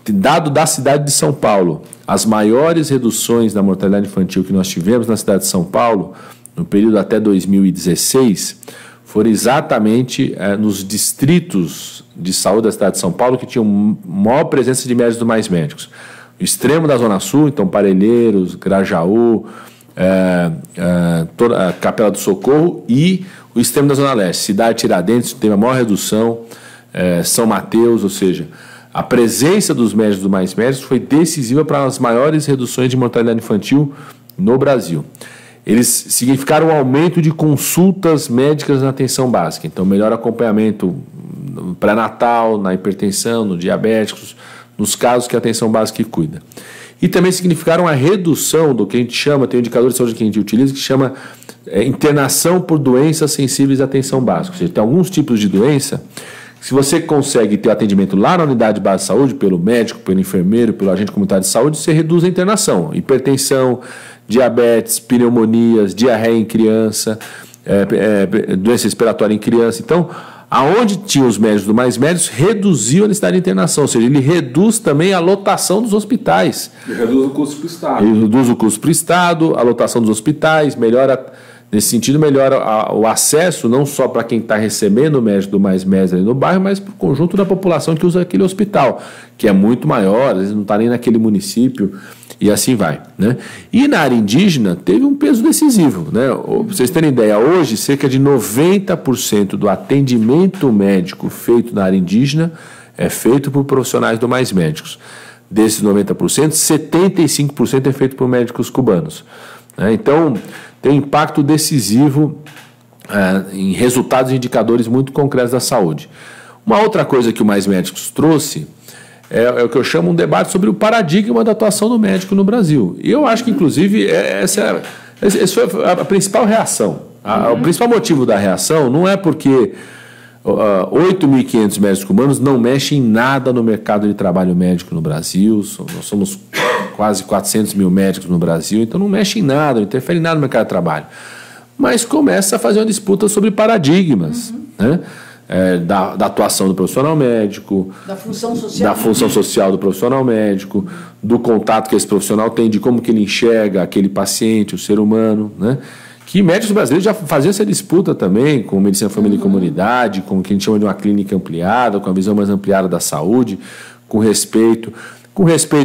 Dado da cidade de São Paulo, as maiores reduções da mortalidade infantil que nós tivemos na cidade de São Paulo, no período até 2016, foram exatamente nos distritos de saúde da cidade de São Paulo que tinham maior presença de médicos dos Mais Médicos. O extremo da Zona Sul, então Parelheiros, Grajaú, toda a Capela do Socorro, e o extremo da Zona Leste, cidade Tiradentes, teve a maior redução, São Mateus, ou seja, a presença dos médicos dos Mais Médicos foi decisiva para as maiores reduções de mortalidade infantil no Brasil. Eles significaram um aumento de consultas médicas na atenção básica, então melhor acompanhamento no pré-natal, na hipertensão, no diabéticos, nos casos que a atenção básica cuida. E também significaram a redução do que a gente chama, tem um indicador de saúde que a gente utiliza, que chama internação por doenças sensíveis à atenção básica. Ou seja, tem alguns tipos de doença, se você consegue ter atendimento lá na unidade de base de saúde, pelo médico, pelo enfermeiro, pelo agente comunitário de saúde, você reduz a internação. Hipertensão, diabetes, pneumonias, diarreia em criança, doença respiratória em criança. Então, aonde tinha os médicos do Mais Médicos, reduziu a necessidade de internação, ou seja, ele reduz também a lotação dos hospitais. E reduz o custo para o Estado. Ele reduz o custo para o Estado, a lotação dos hospitais, melhora, nesse sentido, melhora o acesso, não só para quem está recebendo o médico do Mais Médicos ali no bairro, mas para o conjunto da população que usa aquele hospital, que é muito maior, às vezes não está nem naquele município, e assim vai, né? E na área indígena teve um peso decisivo, né? Para vocês terem ideia, hoje cerca de 90% do atendimento médico feito na área indígena é feito por profissionais do Mais Médicos. Desses 90%, 75% é feito por médicos cubanos, né? Então tem impacto decisivo em resultados e indicadores muito concretos da saúde. Uma outra coisa que o Mais Médicos trouxe é o que eu chamo um debate sobre o paradigma da atuação do médico no Brasil. E eu acho que, inclusive, essa foi a principal reação. O principal motivo da reação não é porque 8.500 médicos cubanos não mexem em nada no mercado de trabalho médico no Brasil. Nós somos quase 400 mil médicos no Brasil, então não mexe em nada, não interfere em nada no mercado de trabalho. Mas começa a fazer uma disputa sobre paradigmas, né? Da atuação do profissional médico, da função social do profissional médico, do contato que esse profissional tem, de como que ele enxerga aquele paciente, o ser humano, né? Que médicos brasileiros já faziam essa disputa também com medicina, família e comunidade, com o que a gente chama de uma clínica ampliada, com a visão mais ampliada da saúde, com respeito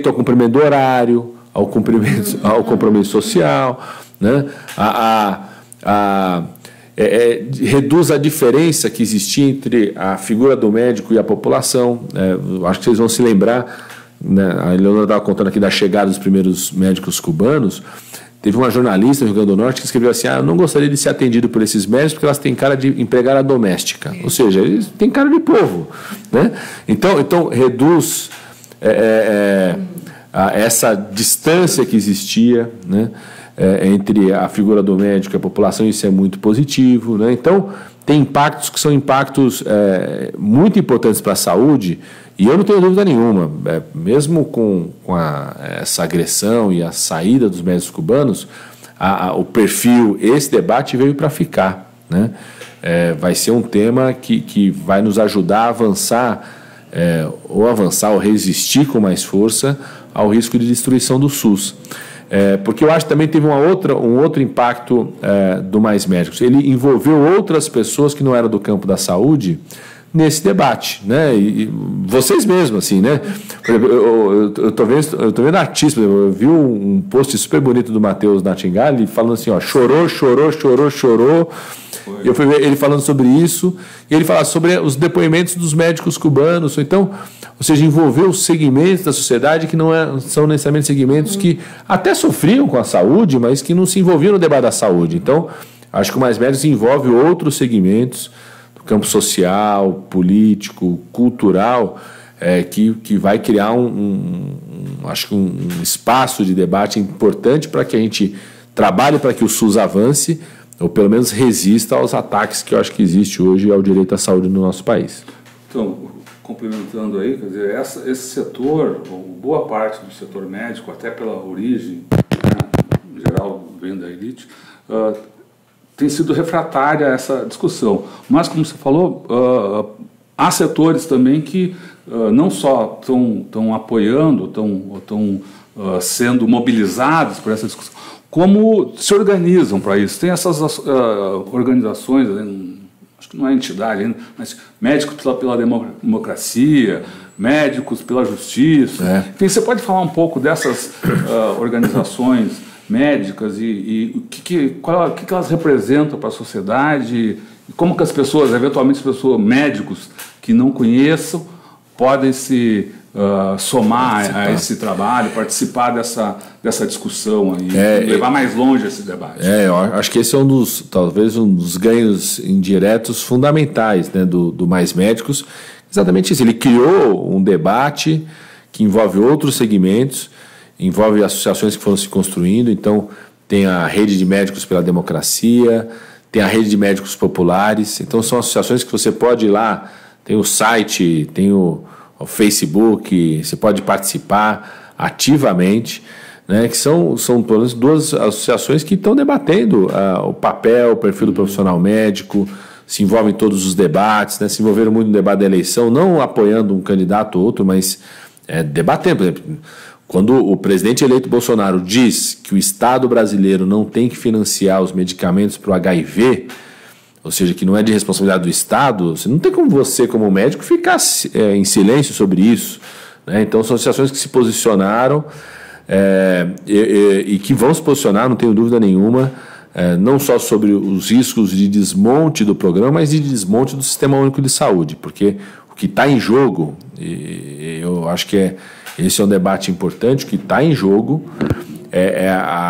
ao cumprimento do horário, ao compromisso social, né? Reduz a diferença que existia entre a figura do médico e a população. Acho que vocês vão se lembrar, né? A Eleonora estava contando aqui da chegada dos primeiros médicos cubanos. Teve uma jornalista no Rio Grande do Norte que escreveu assim: eu não gostaria de ser atendido por esses médicos porque elas têm cara de empregada doméstica. Ou seja, eles têm cara de povo, né? Então reduz essa distância que existia, né? Entre a figura do médico e a população, isso é muito positivo, né? Então, tem impactos que são impactos muito importantes para a saúde, e eu não tenho dúvida nenhuma, mesmo com essa agressão e a saída dos médicos cubanos, o perfil, esse debate veio para ficar, né? Vai ser um tema que vai nos ajudar a avançar, ou resistir com mais força ao risco de destruição do SUS. Porque eu acho que também teve um outro impacto do Mais Médicos. Ele envolveu outras pessoas que não eram do campo da saúde nesse debate, né? E vocês mesmos, assim, né? Por exemplo, eu tô vendo artistas, eu vi um post super bonito do Matheus Nattingali falando assim, ó, chorou. Eu fui ver ele falando sobre isso, e ele fala sobre os depoimentos dos médicos cubanos. Então, ou seja, envolveu segmentos da sociedade que não são necessariamente segmentos que até sofriam com a saúde, mas que não se envolviam no debate da saúde. Então, acho que o Mais Médicos envolve outros segmentos do campo social, político, cultural, que vai criar acho que um espaço de debate importante para que a gente trabalhe para que o SUS avance, ou pelo menos resista aos ataques que eu acho que existe hoje ao direito à saúde no nosso país. Então, complementando aí, quer dizer, esse setor, ou boa parte do setor médico, até pela origem, né, em geral vem da elite, tem sido refratária a essa discussão. Mas, como você falou, há setores também que não só estão apoiando, estão sendo mobilizados por essa discussão, como se organizam para isso. Tem essas organizações, acho que não é entidade ainda, mas médicos pela democracia, médicos pela justiça. Enfim, você pode falar um pouco dessas organizações médicas e o que elas representam para a sociedade e como que as pessoas, eventualmente médicos que não conheçam, podem se somar a esse trabalho, participar dessa discussão aí, levar mais longe esse debate. Eu acho que esse é talvez um dos ganhos indiretos fundamentais, né, do Mais Médicos, exatamente isso. Ele criou um debate que envolve outros segmentos, envolve associações que foram se construindo. Então tem a Rede de Médicos pela Democracia, tem a Rede de Médicos Populares. Então são associações que você pode ir lá, tem o site, tem o Facebook, você pode participar ativamente, né, que são pelo menos duas associações que estão debatendo o papel, o perfil do profissional médico, se envolvem em todos os debates, né, se envolveram muito no debate da eleição, não apoiando um candidato ou outro, mas debatendo. Por exemplo, quando o presidente eleito Bolsonaro diz que o Estado brasileiro não tem que financiar os medicamentos para o HIV, ou seja, que não é de responsabilidade do Estado, você não tem como você, como médico, ficar em silêncio sobre isso, né? Então, são associações que se posicionaram e que vão se posicionar, não tenho dúvida nenhuma, não só sobre os riscos de desmonte do programa, mas de desmonte do Sistema Único de Saúde, porque o que está em jogo, e eu acho que esse é um debate importante, o que está em jogo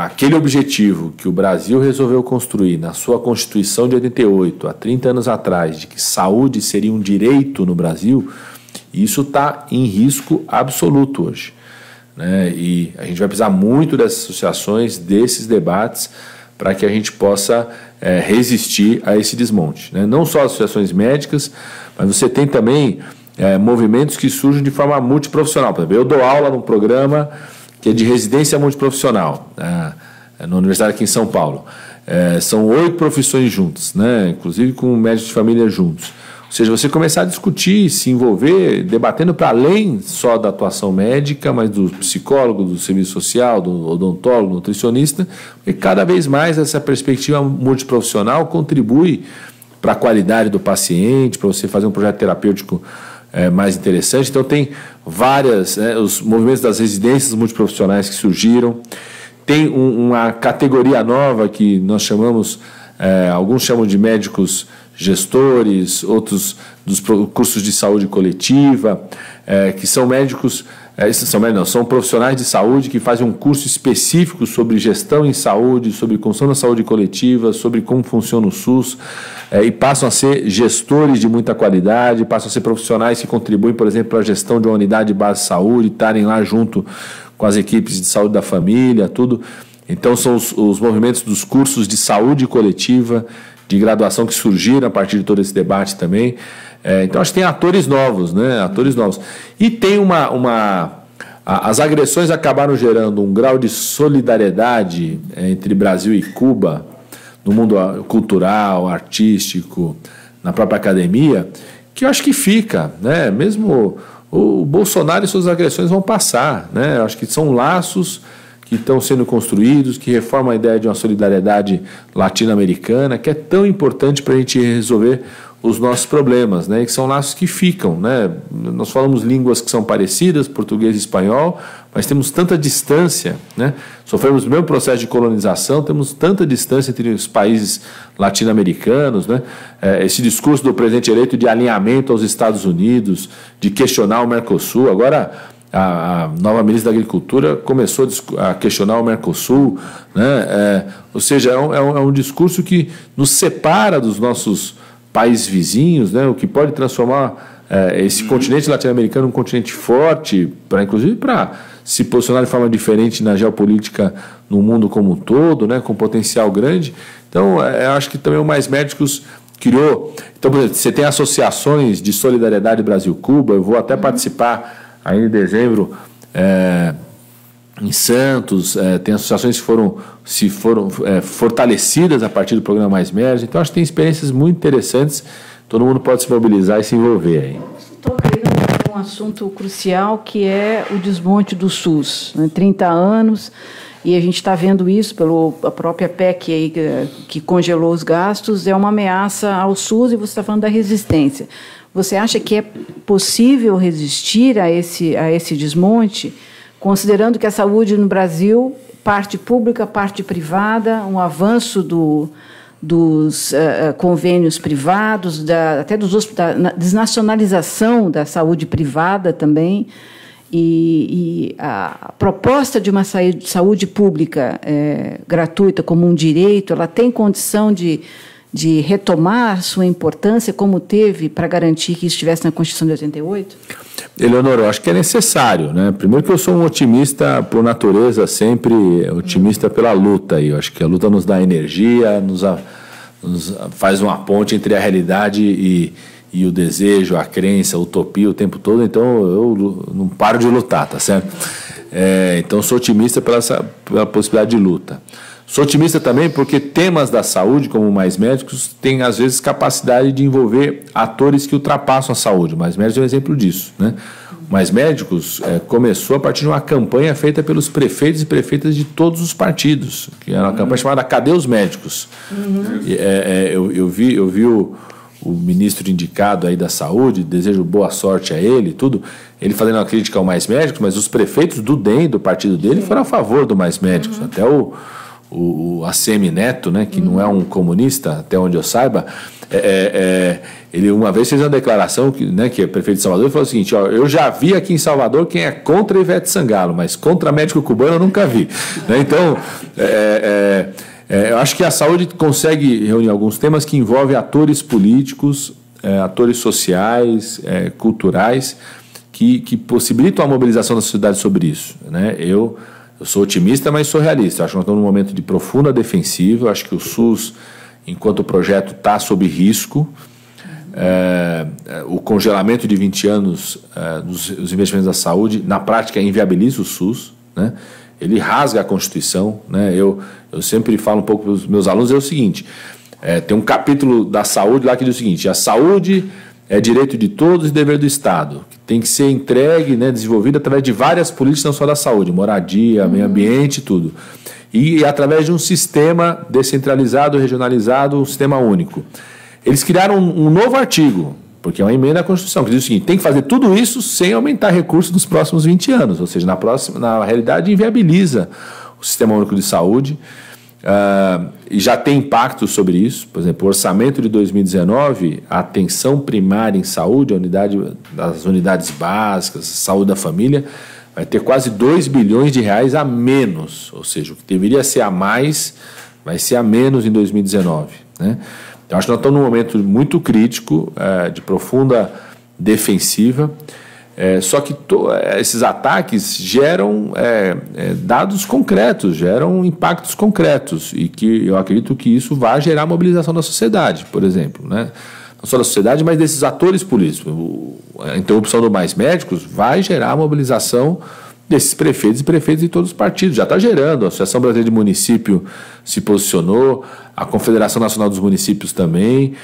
aquele objetivo que o Brasil resolveu construir na sua Constituição de 88, há 30 anos atrás, de que saúde seria um direito no Brasil, isso está em risco absoluto hoje, né? E a gente vai precisar muito dessas associações, desses debates, para que a gente possa resistir a esse desmonte, né? Não só associações médicas, mas você tem também movimentos que surgem de forma multiprofissional. Por exemplo, eu dou aula num programa que é de residência multiprofissional, na universidade aqui em São Paulo. São 8 profissões juntas, né? Inclusive com médicos de família juntos. Ou seja, você começar a discutir, se envolver, debatendo para além só da atuação médica, mas do psicólogo, do serviço social, do odontólogo, nutricionista, e cada vez mais essa perspectiva multiprofissional contribui para a qualidade do paciente, para você fazer um projeto terapêutico mais interessante. Então tem várias, os movimentos das residências multiprofissionais que surgiram. Tem uma categoria nova que nós chamamos, alguns chamam de médicos gestores, outros dos cursos de saúde coletiva, que são médicos, são profissionais de saúde que fazem um curso específico sobre gestão em saúde, sobre construção da saúde coletiva, sobre como funciona o SUS, e passam a ser gestores de muita qualidade, passam a ser profissionais que contribuem, por exemplo, para a gestão de uma unidade de base de saúde, estarem lá junto com as equipes de saúde da família, tudo. Então são os movimentos dos cursos de saúde coletiva, de graduação que surgiram a partir de todo esse debate também. Então acho que tem atores novos, né? Atores novos. E tem as agressões acabaram gerando um grau de solidariedade entre Brasil e Cuba, no mundo cultural, artístico, na própria academia, que eu acho que fica, né? Mesmo o Bolsonaro e suas agressões vão passar, né? Eu acho que são laços que estão sendo construídos, que reformam a ideia de uma solidariedade latino-americana, que é tão importante para a gente resolver os nossos problemas, né? E que são laços que ficam, né? Nós falamos línguas que são parecidas, português e espanhol, mas temos tanta distância, né? Sofremos o mesmo processo de colonização, temos tanta distância entre os países latino-americanos, né? Esse discurso do presidente eleito de alinhamento aos Estados Unidos, de questionar o Mercosul, agora a nova ministra da Agricultura começou a questionar o Mercosul, né? Ou seja, é um discurso que nos separa dos nossos países vizinhos, né? O que pode transformar esse continente latino-americano num continente forte, inclusive para se posicionar de forma diferente na geopolítica no mundo como um todo, né? Com potencial grande. Então, eu acho que também o Mais Médicos criou... Então, por exemplo, você tem associações de solidariedade Brasil-Cuba, eu vou até participar aí em dezembro, em Santos, tem associações que foram fortalecidas a partir do programa Mais Médicos. Então, acho que tem experiências muito interessantes, todo mundo pode se mobilizar e se envolver aí. Toca aí num assunto crucial, que é o desmonte do SUS, né? 30 anos, e a gente está vendo isso pela própria PEC aí, que congelou os gastos, é uma ameaça ao SUS, e você está falando da resistência. Você acha que é possível resistir a esse desmonte, considerando que a saúde no Brasil, parte pública, parte privada, um avanço dos convênios privados, até dos hospitais, desnacionalização da saúde privada também, e a proposta de uma saúde pública gratuita como um direito, ela tem condição de retomar sua importância, como teve para garantir que isso estivesse na Constituição de 88? Eleonora, eu acho que é necessário, né? Primeiro que eu sou um otimista por natureza, sempre otimista pela luta. E eu acho que a luta nos dá energia, nos faz uma ponte entre a realidade e o desejo, a crença, a utopia o tempo todo. Então eu não paro de lutar, tá certo? Então sou otimista pela possibilidade de luta. Sou otimista também porque temas da saúde, como o Mais Médicos, têm, às vezes, capacidade de envolver atores que ultrapassam a saúde. O Mais Médicos é um exemplo disso, né? O Mais Médicos começou a partir de uma campanha feita pelos prefeitos e prefeitas de todos os partidos, que era uma campanha chamada Cadê os Médicos? Eu vi o ministro indicado aí da saúde, desejo boa sorte a ele, tudo, ele fazendo uma crítica ao Mais Médicos, mas os prefeitos do DEM, do partido dele, foram a favor do Mais Médicos, até o ACM Neto, né, que não é um comunista, até onde eu saiba, ele uma vez fez uma declaração, que é prefeito de Salvador, e falou o seguinte: eu já vi aqui em Salvador quem é contra Ivete Sangalo, mas contra médico cubano eu nunca vi. Né? Então, eu acho que a saúde consegue reunir alguns temas que envolvem atores políticos, atores sociais, culturais, que possibilitam a mobilização da sociedade sobre isso. Né? Eu sou otimista, mas sou realista. Acho que nós estamos num momento de profunda defensiva. Eu acho que o SUS, enquanto projeto, está sob risco. O congelamento de 20 anos dos investimentos da saúde, na prática, inviabiliza o SUS. Né? Ele rasga a Constituição. Né? Eu sempre falo um pouco para os meus alunos, é o seguinte, tem um capítulo da saúde lá que diz o seguinte: a saúde é direito de todos e dever do Estado, que tem que ser entregue, né, desenvolvido através de várias políticas, não só da saúde, moradia, meio ambiente, tudo. E através de um sistema descentralizado, regionalizado, um sistema único. Eles criaram um novo artigo, porque é uma emenda à Constituição, que diz o seguinte: tem que fazer tudo isso sem aumentar recursos nos próximos 20 anos, ou seja, na realidade inviabiliza o Sistema Único de Saúde. E já tem impacto sobre isso. Por exemplo, o orçamento de 2019, a atenção primária em saúde, das unidades básicas, saúde da família, vai ter quase 2 bilhões de reais a menos, ou seja, o que deveria ser a mais, vai ser a menos em 2019. Né? Então, acho que nós estamos num momento muito crítico, de profunda defensiva. Só que esses ataques geram dados concretos, geram impactos concretos, e que eu acredito que isso vai gerar mobilização da sociedade, por exemplo, né? Não só da sociedade, mas desses atores políticos. A interrupção do Mais Médicos vai gerar a mobilização desses prefeitos e prefeitas de todos os partidos. Já está gerando, a Associação Brasileira de Município se posicionou, a Confederação Nacional dos Municípios também,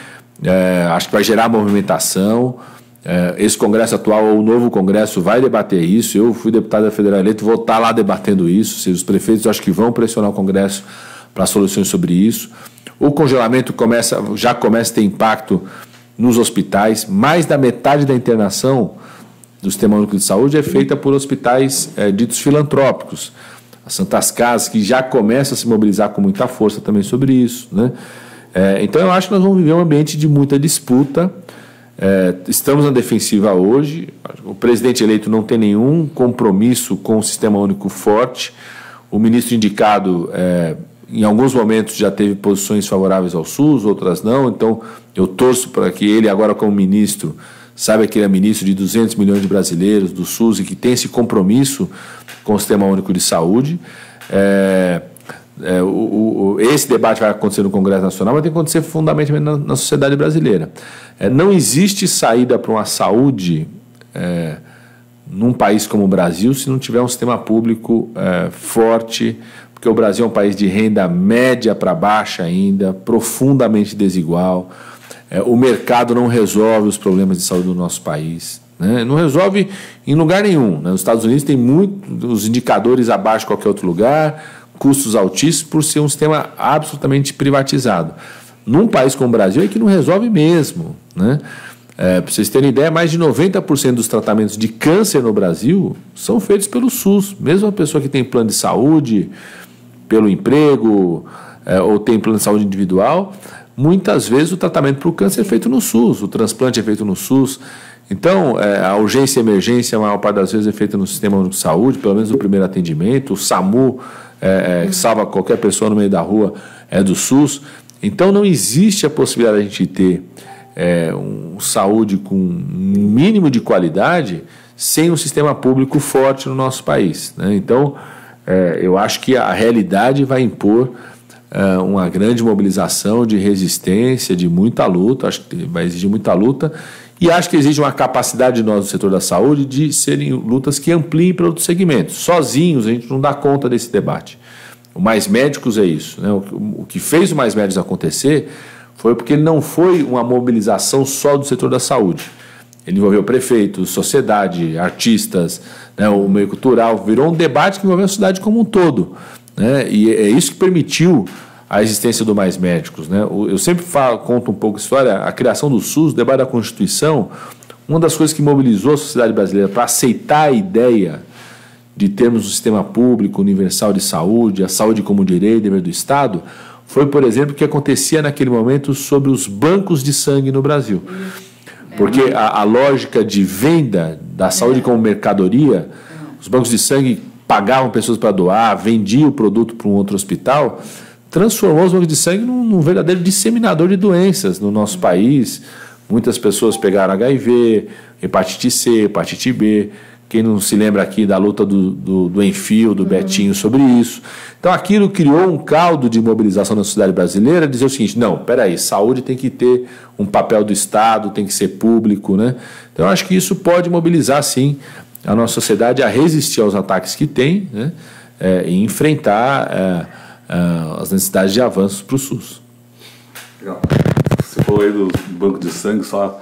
acho que vai gerar movimentação. Esse Congresso atual, ou o novo Congresso, vai debater isso. Eu fui deputado federal eleito, vou estar lá debatendo isso. Os prefeitos, acho que vão pressionar o Congresso para soluções sobre isso. O congelamento já começa a ter impacto nos hospitais. Mais da metade da internação do Sistema Único de Saúde é feita por hospitais ditos filantrópicos. As Santas Casas, que já começam a se mobilizar com muita força também sobre isso, né? Então, eu acho que nós vamos viver um ambiente de muita disputa. Estamos na defensiva hoje. O presidente eleito não tem nenhum compromisso com o Sistema Único forte. O ministro indicado, em alguns momentos, já teve posições favoráveis ao SUS, outras não. Então, eu torço para que ele, agora como ministro, saiba que ele é ministro de 200 milhões de brasileiros, do SUS, e que tem esse compromisso com o Sistema Único de Saúde. Esse debate vai acontecer no Congresso Nacional, mas tem que acontecer fundamentalmente na sociedade brasileira. Não existe saída para uma saúde num país como o Brasil se não tiver um sistema público forte, porque o Brasil é um país de renda média para baixa ainda, profundamente desigual. O mercado não resolve os problemas de saúde do nosso país, né? Não resolve em lugar nenhum, né? Os Estados Unidos têm os indicadores abaixo de qualquer outro lugar, custos altíssimos por ser um sistema absolutamente privatizado. Num país como o Brasil é que não resolve mesmo, né? Para vocês terem ideia, mais de 90% dos tratamentos de câncer no Brasil são feitos pelo SUS. Mesmo a pessoa que tem plano de saúde, pelo emprego, ou tem plano de saúde individual, muitas vezes o tratamento para o câncer é feito no SUS, o transplante é feito no SUS. Então, a urgência e emergência, a maior parte das vezes, é feita no Sistema Único de Saúde, pelo menos o primeiro atendimento. O SAMU, que salva qualquer pessoa no meio da rua, é do SUS. Então, não existe a possibilidade de a gente ter saúde com um mínimo de qualidade sem um sistema público forte no nosso país, né? Então, eu acho que a realidade vai impor uma grande mobilização de resistência, de muita luta. Acho que vai exigir muita luta. E acho que existe uma capacidade de nós, do setor da saúde, de serem lutas que ampliem para outros segmentos. Sozinhos, a gente não dá conta desse debate. O Mais Médicos é isso, né? O que fez o Mais Médicos acontecer foi porque ele não foi uma mobilização só do setor da saúde. Ele envolveu prefeitos, sociedade, artistas, né, o meio cultural. Virou um debate que envolveu a sociedade como um todo, né? E é isso que permitiu a existência do Mais Médicos, né? Eu sempre conto um pouco a história, a criação do SUS, o debate da Constituição. Uma das coisas que mobilizou a sociedade brasileira para aceitar a ideia de termos um sistema público, universal de saúde, a saúde como direito, dever do Estado, foi, por exemplo, o que acontecia naquele momento sobre os bancos de sangue no Brasil. Porque a lógica de venda da saúde como mercadoria, os bancos de sangue pagavam pessoas para doar, vendiam o produto para um outro hospital, transformou os bancos de sangue num verdadeiro disseminador de doenças no nosso país. Muitas pessoas pegaram HIV, hepatite C, hepatite B. Quem não se lembra aqui da luta do Enfio, do Betinho sobre isso. Então aquilo criou um caldo de mobilização na sociedade brasileira, dizer o seguinte: não, peraí, saúde tem que ter um papel do Estado, tem que ser público, né? Então eu acho que isso pode mobilizar, sim, a nossa sociedade a resistir aos ataques que tem, né? E enfrentar as necessidades de avanços para o SUS. Legal. Você falou aí do banco de sangue, só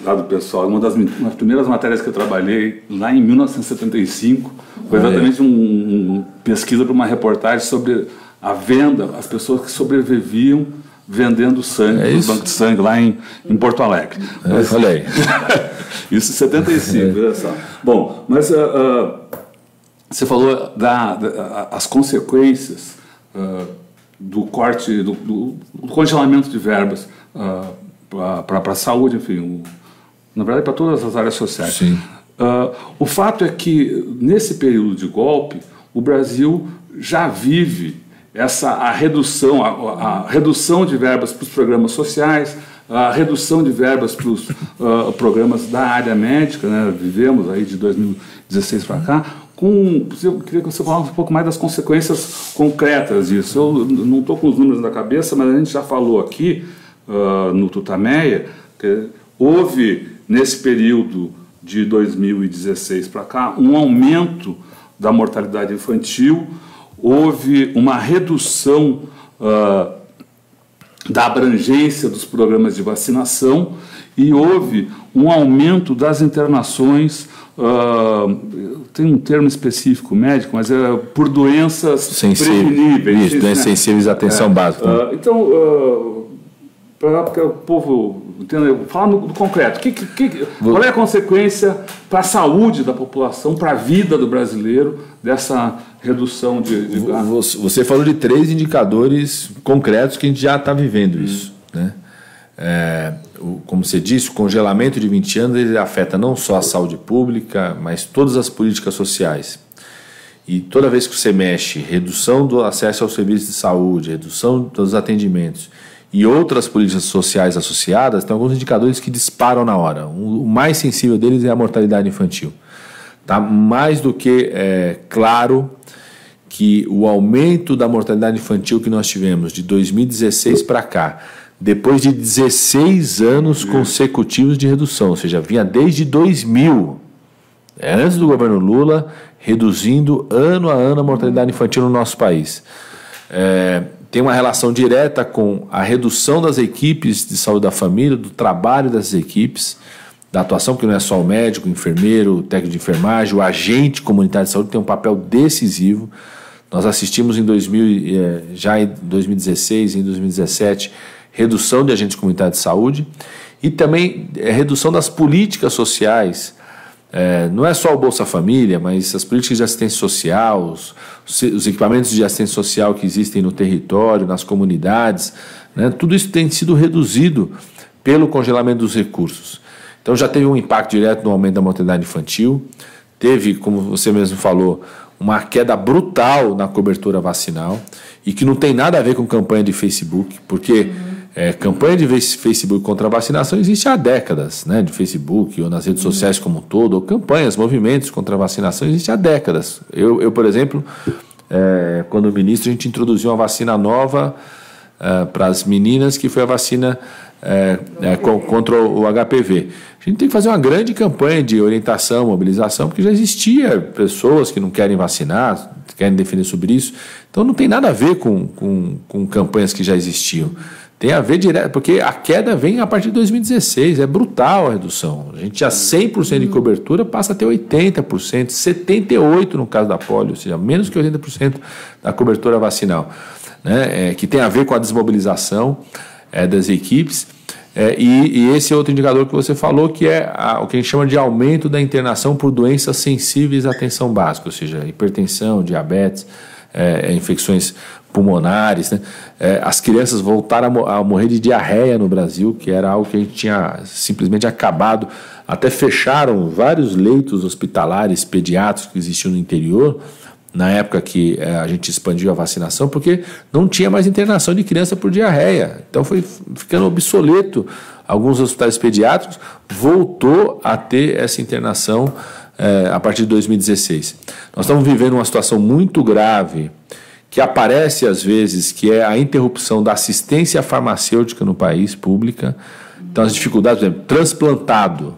lá do pessoal. Uma das primeiras matérias que eu trabalhei lá em 1975 foi exatamente uma pesquisa para uma reportagem sobre a venda, as pessoas que sobreviviam vendendo sangue, no banco de sangue lá em Porto Alegre. Olha aí. Isso em 75, olha só. Bom, mas você falou as consequências do corte, do congelamento de verbas para a saúde, enfim, na verdade para todas as áreas sociais. Sim. O fato é que, nesse período de golpe, o Brasil já vive a redução de verbas para os programas sociais, a redução de verbas para os programas da área médica, né? Vivemos aí de 2016 para cá. Eu queria que você falasse um pouco mais das consequências concretas disso. Eu não estou com os números na cabeça, mas a gente já falou aqui no Tutameia que houve, nesse período de 2016 para cá, um aumento da mortalidade infantil, houve uma redução da abrangência dos programas de vacinação e houve um aumento das internações, tem um termo específico médico, mas é por doenças preveníveis. Isso, doenças sensíveis à atenção básica. Então, para o povo entender, falar do concreto, qual é a consequência para a saúde da população, para a vida do brasileiro, dessa redução de gastos? Você falou de 3 indicadores concretos que a gente já está vivendo isso, né? Como você disse, o congelamento de 20 anos ele afeta não só a saúde pública, mas todas as políticas sociais. E toda vez que você mexe, redução do acesso aos serviços de saúde, redução dos atendimentos e outras políticas sociais associadas, tem alguns indicadores que disparam na hora. O mais sensível deles é a mortalidade infantil. Tá mais do que claro que o aumento da mortalidade infantil que nós tivemos de 2016 para cá, depois de 16 anos consecutivos de redução, ou seja, vinha desde 2000, antes do governo Lula, reduzindo ano a ano a mortalidade infantil no nosso país. Tem uma relação direta com a redução das equipes de saúde da família, do trabalho dessas equipes, da atuação, que não é só o médico, o enfermeiro, o técnico de enfermagem, o agente comunitário de saúde tem um papel decisivo. Nós assistimos já em 2016 e em 2017 redução de agentes comunitários de saúde e também redução das políticas sociais. Não é só o Bolsa Família, mas as políticas de assistência social, os equipamentos de assistência social que existem no território, nas comunidades, né? Tudo isso tem sido reduzido pelo congelamento dos recursos. Então já teve um impacto direto no aumento da mortalidade infantil, teve, como você mesmo falou, uma queda brutal na cobertura vacinal e que não tem nada a ver com campanha de Facebook, porque campanha de Facebook contra a vacinação existe há décadas, né, de Facebook ou nas redes sociais como um todo, ou campanhas, movimentos contra a vacinação existem há décadas. Eu por exemplo, quando ministro, a gente introduziu uma vacina nova para as meninas, que foi a vacina contra o HPV. A gente tem que fazer uma grande campanha de orientação, mobilização, porque já existia pessoas que não querem vacinar, querem defender sobre isso. Então não tem nada a ver com campanhas que já existiam. Tem a ver direto, porque a queda vem a partir de 2016, é brutal a redução. A gente já 100% de cobertura passa a ter 80%, 78% no caso da polio, ou seja, menos que 80% da cobertura vacinal, né? Que tem a ver com a desmobilização das equipes. E esse é outro indicador que você falou, que é o que a gente chama de aumento da internação por doenças sensíveis à atenção básica, ou seja, hipertensão, diabetes, infecções pulmonares, né? As crianças voltaram a morrer de diarreia no Brasil, que era algo que a gente tinha simplesmente acabado. Até fecharam vários leitos hospitalares pediátricos que existiam no interior, na época que a gente expandiu a vacinação, porque não tinha mais internação de criança por diarreia. Então foi ficando obsoleto. Alguns hospitais pediátricos voltou a ter essa internação a partir de 2016. Nós estamos vivendo uma situação muito grave, que aparece às vezes, que é a interrupção da assistência farmacêutica no país, pública. Então as dificuldades, por exemplo, transplantado.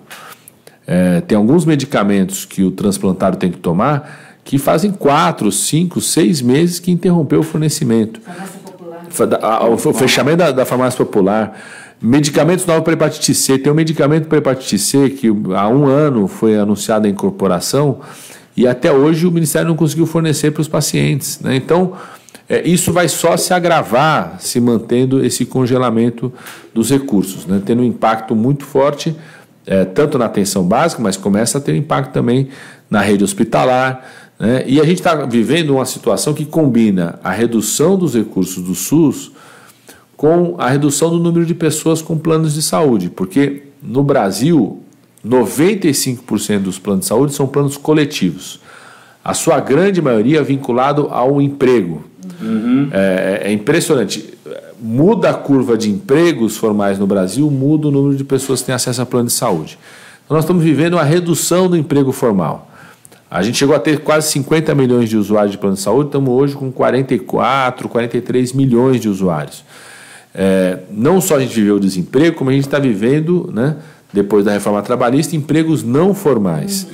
Tem alguns medicamentos que o transplantado tem que tomar que fazem 4, 5, 6 meses que interrompeu o fornecimento. Farmácia popular. O fechamento da farmácia popular. Medicamentos novos para hepatite C. Tem um medicamento para hepatite C que há 1 ano foi anunciada a incorporação e até hoje o Ministério não conseguiu fornecer para os pacientes, né? Então, isso vai só se agravar se mantendo esse congelamento dos recursos, né? Tendo um impacto muito forte, tanto na atenção básica, mas começa a ter impacto também na rede hospitalar, né? E a gente está vivendo uma situação que combina a redução dos recursos do SUS com a redução do número de pessoas com planos de saúde, porque no Brasil 95% dos planos de saúde são planos coletivos, a sua grande maioria vinculado ao emprego. É impressionante, muda a curva de empregos formais no Brasil, muda o número de pessoas que têm acesso a plano de saúde. Então nós estamos vivendo uma redução do emprego formal. A gente chegou a ter quase 50 milhões de usuários de plano de saúde, estamos hoje com 44, 43 milhões de usuários. Não só a gente viveu o desemprego, como a gente está vivendo, né, depois da reforma trabalhista, empregos não formais,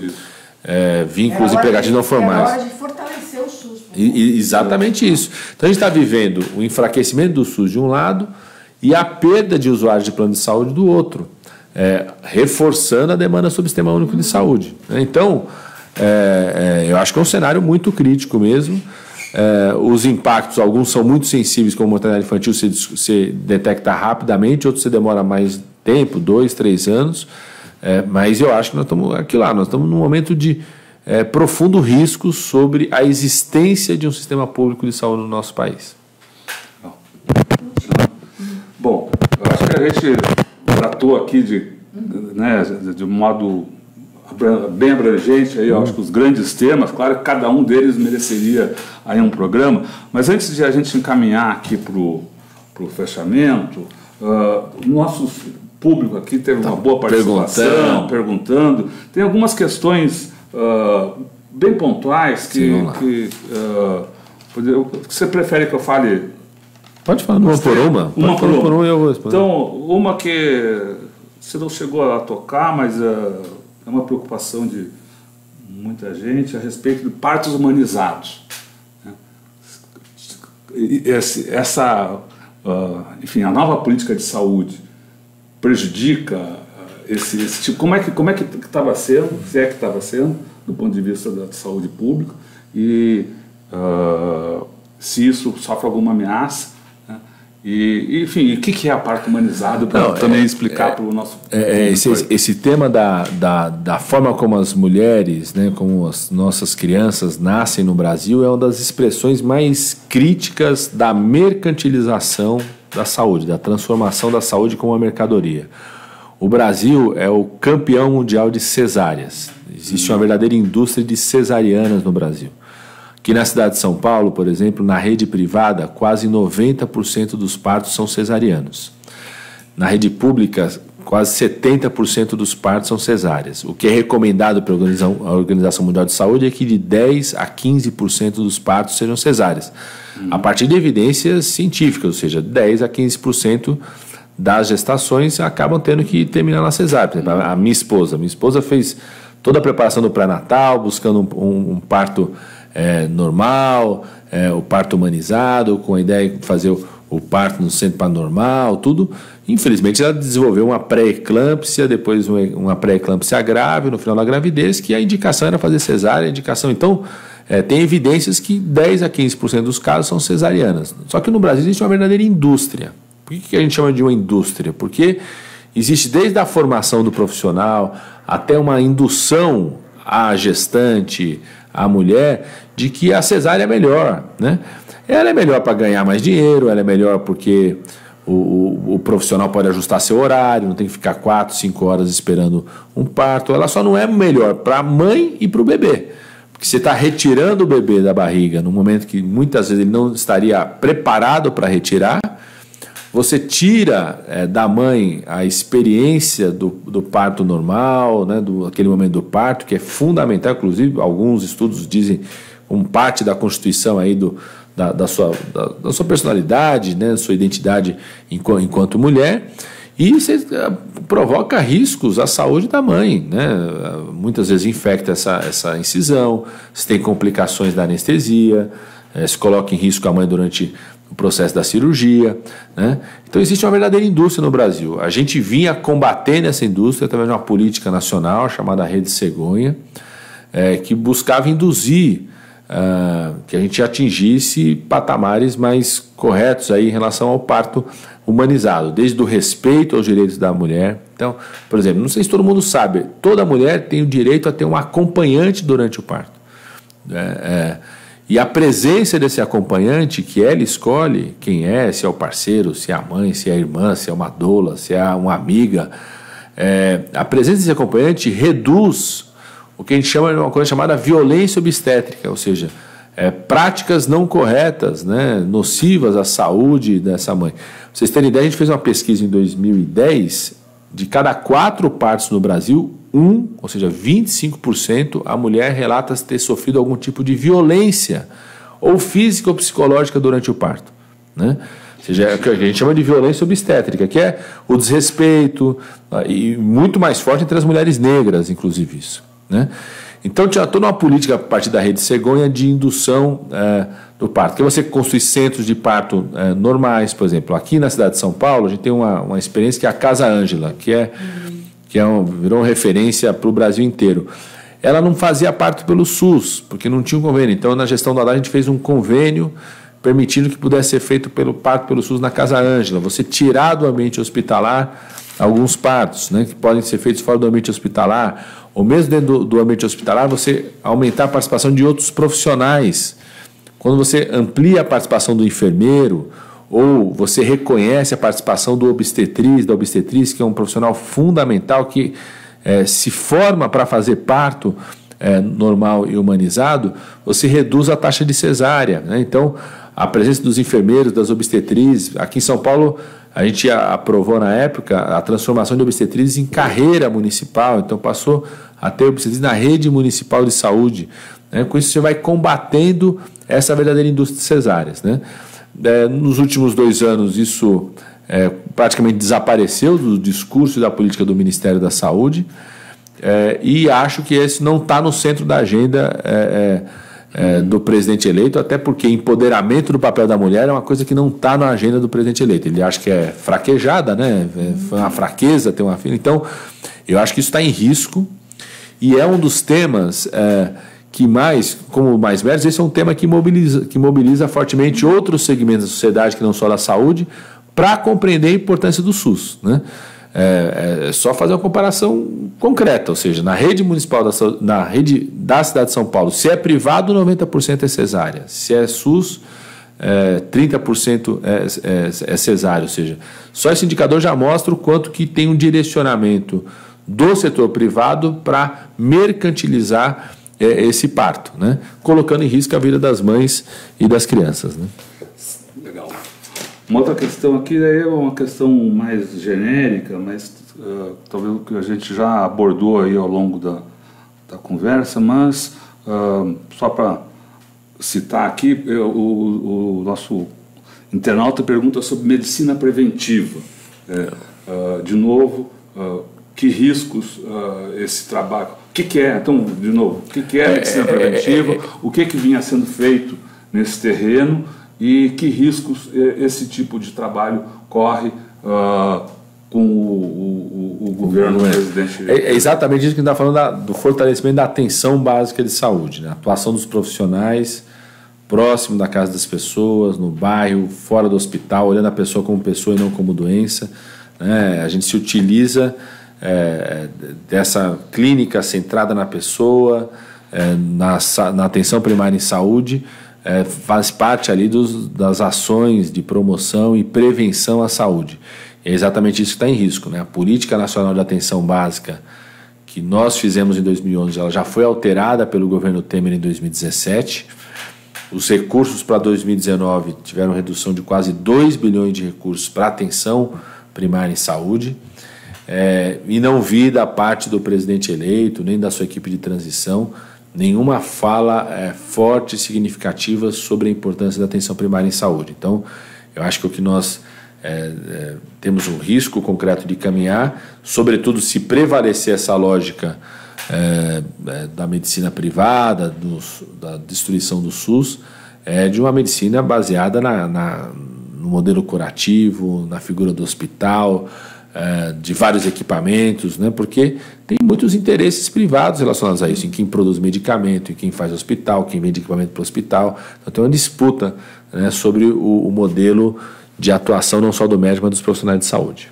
vínculos empregativos não formais. É hora de fortalecer o SUS. Exatamente isso. Então a gente está vivendo o enfraquecimento do SUS de um lado e a perda de usuários de plano de saúde do outro. reforçando a demanda sobre o Sistema Único de Saúde. Então, eu acho que é um cenário muito crítico mesmo. Os impactos, alguns são muito sensíveis, como mortalidade infantil, você detecta rapidamente, outros você demora mais tempo, 2, 3 anos. Mas eu acho que nós estamos num momento de profundo risco sobre a existência de um sistema público de saúde no nosso país. Bom, eu acho que a gente tratou aqui de modo bem abrangente, aí, eu acho que os grandes temas, claro que cada um deles mereceria aí um programa, mas antes de a gente encaminhar aqui para o fechamento, o nosso público aqui teve uma boa participação, perguntando. Tem algumas questões bem pontuais que você prefere que eu fale? Pode falar uma por uma. Uma por uma eu vou responder. Então, uma que você não chegou a tocar, mas é uma preocupação de muita gente a respeito de partos humanizados. Enfim, a nova política de saúde prejudica esse tipo. Como é que estava sendo, se é que estava sendo, do ponto de vista da saúde pública, e se isso sofre alguma ameaça, né? E, enfim, o que é a parto humanizado, para também explicar para o nosso... Esse tema da forma como as mulheres, né, como as nossas crianças nascem no Brasil, é uma das expressões mais críticas da mercantilização da saúde, da transformação da saúde como uma mercadoria. O Brasil é o campeão mundial de cesáreas. Existe uma verdadeira indústria de cesarianas no Brasil. Aqui na cidade de São Paulo, por exemplo, na rede privada, quase 90% dos partos são cesarianos. Na rede pública, quase 70% dos partos são cesáreas. O que é recomendado pela Organização Mundial de Saúde é que de 10% a 15% dos partos sejam cesáreas. A partir de evidências científicas, ou seja, 10% a 15% das gestações acabam tendo que terminar na cesárea. Por exemplo, a minha esposa fez toda a preparação do pré-natal, buscando um parto normal, o parto humanizado, com a ideia de fazer o parto no centro paranormal, tudo. Infelizmente, ela desenvolveu uma pré-eclâmpsia, depois uma pré-eclâmpsia grave no final da gravidez, que a indicação era fazer cesárea. Então, tem evidências que 10% a 15% dos casos são cesarianas. Só que no Brasil existe uma verdadeira indústria. Por que a gente chama de uma indústria? Porque existe desde a formação do profissional até uma indução à gestante, à mulher, de que a cesárea é melhor, né? Ela é melhor para ganhar mais dinheiro, ela é melhor porque o profissional pode ajustar seu horário, não tem que ficar 4, 5 horas esperando um parto. Ela só não é melhor para a mãe e para o bebê. Porque você está retirando o bebê da barriga no momento que muitas vezes ele não estaria preparado para retirar. Você tira da mãe a experiência do parto normal, né, aquele momento do parto, que é fundamental. Inclusive, alguns estudos dizem como parte da constituição aí da sua personalidade, né, da sua identidade enquanto mulher. E você provoca riscos à saúde da mãe, né? Muitas vezes infecta essa incisão, você tem complicações da anestesia, se coloca em risco a mãe durante o processo da cirurgia, né? Então existe uma verdadeira indústria no Brasil. A gente vinha combatendo essa indústria através de uma política nacional chamada Rede Cegonha, que buscava induzir que a gente atingisse patamares mais corretos aí em relação ao parto humanizado, desde o respeito aos direitos da mulher. Então, por exemplo, não sei se todo mundo sabe, toda mulher tem o direito a ter um acompanhante durante o parto. E a presença desse acompanhante, que ela escolhe quem é, se é o parceiro, se é a mãe, se é a irmã, se é uma doula, se é uma amiga, a presença desse acompanhante reduz o que a gente chama de uma coisa chamada violência obstétrica, ou seja, práticas não corretas, né, nocivas à saúde dessa mãe. Pra vocês terem ideia, a gente fez uma pesquisa em 2010, de cada 4 partos no Brasil, ou seja, 25%, a mulher relata ter sofrido algum tipo de violência, ou física ou psicológica durante o parto, né? Ou seja, é o que a gente chama de violência obstétrica, que é o desrespeito, e muito mais forte entre as mulheres negras, inclusive isso, né? Então tinha toda uma política a partir da Rede Cegonha de indução do parto, que você construir centros de parto normais. Por exemplo, aqui na cidade de São Paulo a gente tem uma experiência que é a Casa Ângela, que é que virou uma referência para o Brasil inteiro. Ela não fazia parte pelo SUS, porque não tinha um convênio. Então, na gestão do Haddad, a gente fez um convênio permitindo que pudesse ser feito parto pelo SUS na Casa Ângela. Você tirar do ambiente hospitalar alguns partos, né, que podem ser feitos fora do ambiente hospitalar, ou mesmo dentro do ambiente hospitalar, você aumentar a participação de outros profissionais. Quando você amplia a participação do enfermeiro, ou você reconhece a participação da obstetriz, que é um profissional fundamental que se forma para fazer parto normal e humanizado, você reduz a taxa de cesárea, né? Então, a presença dos enfermeiros, das obstetrizes, aqui em São Paulo, a gente aprovou na época a transformação de obstetrizes em carreira municipal, então passou a ter obstetrizes na rede municipal de saúde, né? Com isso você vai combatendo essa verdadeira indústria de cesáreas, né? Nos últimos 2 anos isso praticamente desapareceu do discurso e da política do Ministério da Saúde, e acho que esse não está no centro da agenda do presidente eleito, até porque empoderamento do papel da mulher é uma coisa que não está na agenda do presidente eleito. Ele acha que é fraquejada, né? Foi uma fraqueza ter uma filha. Então, eu acho que isso está em risco, e é um dos temas que como mais méritos, esse é um tema que mobiliza fortemente outros segmentos da sociedade, que não só da saúde, para compreender a importância do SUS, né? É só fazer uma comparação concreta, ou seja, na rede municipal, na rede da cidade de São Paulo, se é privado, 90% é cesárea, se é SUS, 30% é cesárea, ou seja, só esse indicador já mostra o quanto que tem um direcionamento do setor privado para mercantilizar esse parto, né? Colocando em risco a vida das mães e das crianças, né? Legal. Uma outra questão aqui é uma questão mais genérica, mas talvez o que a gente já abordou aí ao longo da conversa, mas só para citar aqui, o nosso internauta pergunta sobre medicina preventiva. De novo, que riscos esse trabalho... O que é, então, de novo, o que é medicina preventiva, o que vinha sendo feito nesse terreno e que riscos esse tipo de trabalho corre com o governo do presidente? É exatamente isso que a gente está falando do fortalecimento da atenção básica de saúde, né? A atuação dos profissionais próximo da casa das pessoas, no bairro, fora do hospital, olhando a pessoa como pessoa e não como doença, né? A gente se utiliza dessa clínica centrada na pessoa, na atenção primária em saúde, faz parte ali das ações de promoção e prevenção à saúde. É exatamente isso que está em risco, né? A Política Nacional de Atenção Básica, que nós fizemos em 2011, ela já foi alterada pelo governo Temer em 2017. Os recursos para 2019 tiveram redução de quase 2 bilhões de recursos para atenção primária em saúde. E não vi da parte do presidente eleito, nem da sua equipe de transição, nenhuma fala forte e significativa sobre a importância da atenção primária em saúde. Então, eu acho que o que nós temos um risco concreto de caminhar, sobretudo se prevalecer essa lógica da medicina privada, da destruição do SUS, de uma medicina baseada no modelo curativo, na figura do hospital, de vários equipamentos, né? Porque tem muitos interesses privados relacionados a isso, em quem produz medicamento, em quem faz hospital, quem vende equipamento para o hospital. Então tem uma disputa, né, sobre o modelo de atuação não só do médico, mas dos profissionais de saúde.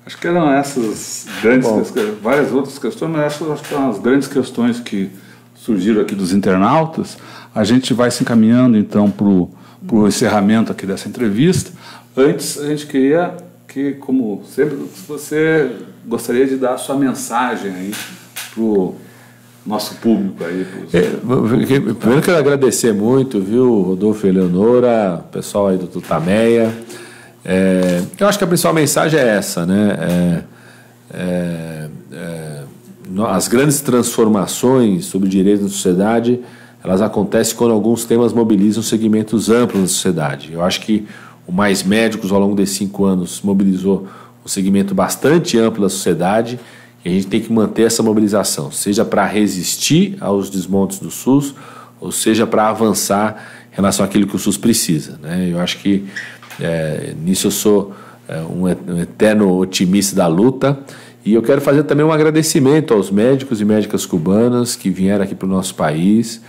Acho que eram essas grandes questões, várias outras questões, mas essas acho que são as grandes questões que surgiram aqui dos internautas. A gente vai se encaminhando então para o encerramento aqui dessa entrevista. Antes, a gente queria que, como sempre, você gostaria de dar a sua mensagem aí para o nosso público aí. Primeiro quero agradecer muito, viu, Rodolfo e Eleonora, o pessoal aí do Tutameia. Eu acho que a principal mensagem é essa, né? As grandes transformações sobre direitos na sociedade, elas acontecem quando alguns temas mobilizam segmentos amplos da sociedade. Eu acho que o Mais Médicos, ao longo desses 5 anos, mobilizou um segmento bastante amplo da sociedade, e a gente tem que manter essa mobilização, seja para resistir aos desmontes do SUS, ou seja para avançar em relação àquilo que o SUS precisa, né? Eu acho que nisso eu sou um eterno otimista da luta. E eu quero fazer também um agradecimento aos médicos e médicas cubanas que vieram aqui para o nosso país.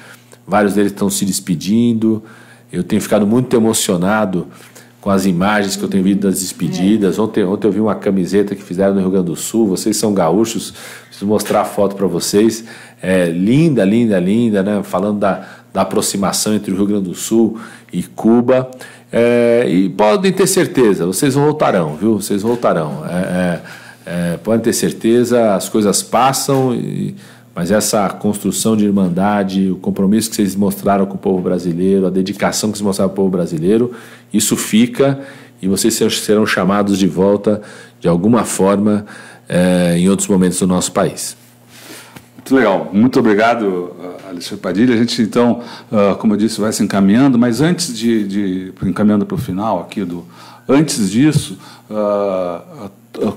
Vários deles estão se despedindo. Eu tenho ficado muito emocionado com as imagens que eu tenho visto das despedidas. Ontem eu vi uma camiseta que fizeram no Rio Grande do Sul. Vocês são gaúchos, preciso mostrar a foto para vocês. Linda, linda, linda, né? Falando da aproximação entre o Rio Grande do Sul e Cuba. E podem ter certeza, vocês voltarão, viu? Vocês voltarão. Podem ter certeza, as coisas passam, mas essa construção de irmandade, o compromisso que vocês mostraram com o povo brasileiro, a dedicação que vocês mostraram ao povo brasileiro, isso fica e vocês serão chamados de volta de alguma forma em outros momentos do nosso país. Muito legal. Muito obrigado, Alexandre Padilha. A gente, então, como eu disse, vai se encaminhando, mas antes de encaminhando para o final aqui, antes disso,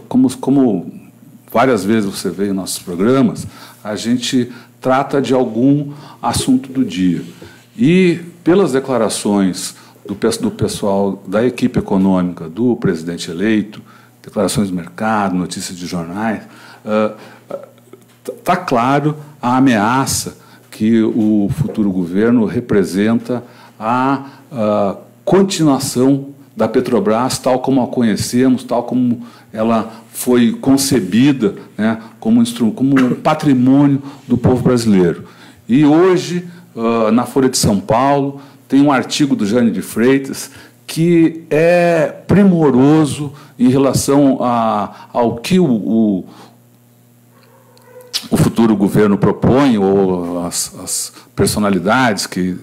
como várias vezes você veio em nossos programas, a gente trata de algum assunto do dia. E, pelas declarações do pessoal da equipe econômica do presidente eleito, declarações do mercado, notícias de jornais, está claro a ameaça que o futuro governo representa à continuação da Petrobras, tal como a conhecemos, tal como ela foi concebida, né, como um patrimônio do povo brasileiro. E hoje, na Folha de São Paulo, tem um artigo do Jânio de Freitas que é primoroso em relação ao que o futuro governo propõe, ou as personalidades que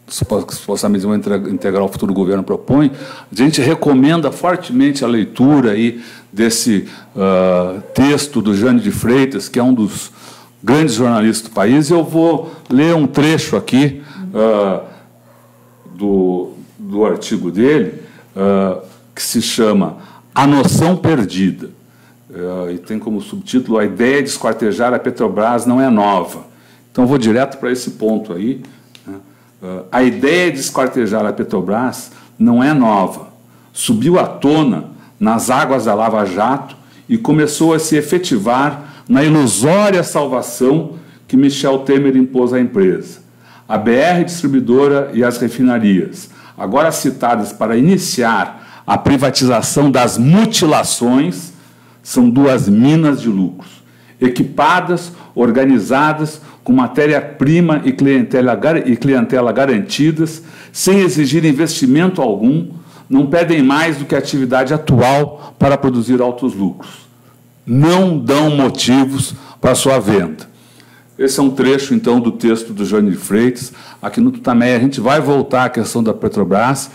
supostamente vão integrar o futuro governo propõe. A gente recomenda fortemente a leitura aí desse texto do Jânio de Freitas, que é um dos grandes jornalistas do país. Eu vou ler um trecho aqui do artigo dele, que se chama A Noção Perdida. E tem como subtítulo: A ideia de esquartejar a Petrobras não é nova. Então, eu vou direto para esse ponto aí. A ideia de esquartejar a Petrobras não é nova. Subiu à tona nas águas da Lava Jato e começou a se efetivar na ilusória salvação que Michel Temer impôs à empresa. A BR Distribuidora e as refinarias, agora citadas para iniciar a privatização das mutilações, são duas minas de lucros, equipadas, organizadas, com matéria-prima e clientela garantidas, sem exigir investimento algum, não pedem mais do que a atividade atual para produzir altos lucros. Não dão motivos para sua venda. Esse é um trecho, então, do texto do Jânio de Freitas. Aqui no Tutameia a gente vai voltar à questão da Petrobras.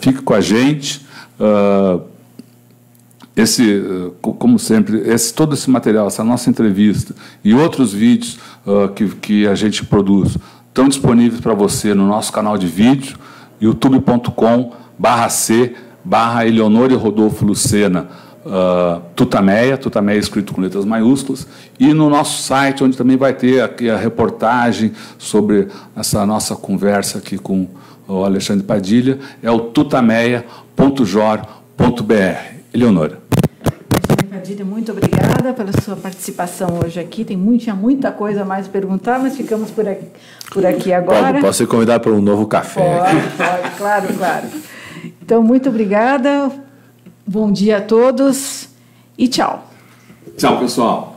Fique com a gente. Como sempre, todo esse material, essa nossa entrevista e outros vídeos que a gente produz estão disponíveis para você no nosso canal de vídeo, youtube.com/c/Eleonora e Rodolfo Lucena Tutameia escrito com letras maiúsculas, e no nosso site, onde também vai ter aqui a reportagem sobre essa nossa conversa aqui com o Alexandre Padilha, é o tutameia.jor.br. Eleonora. Padilha, muito obrigada pela sua participação hoje aqui. Tinha muita coisa a mais a perguntar, mas ficamos por aqui agora. Posso ser convidado para um novo café? Pode, claro. Então, muito obrigada. Bom dia a todos e tchau. Tchau, pessoal.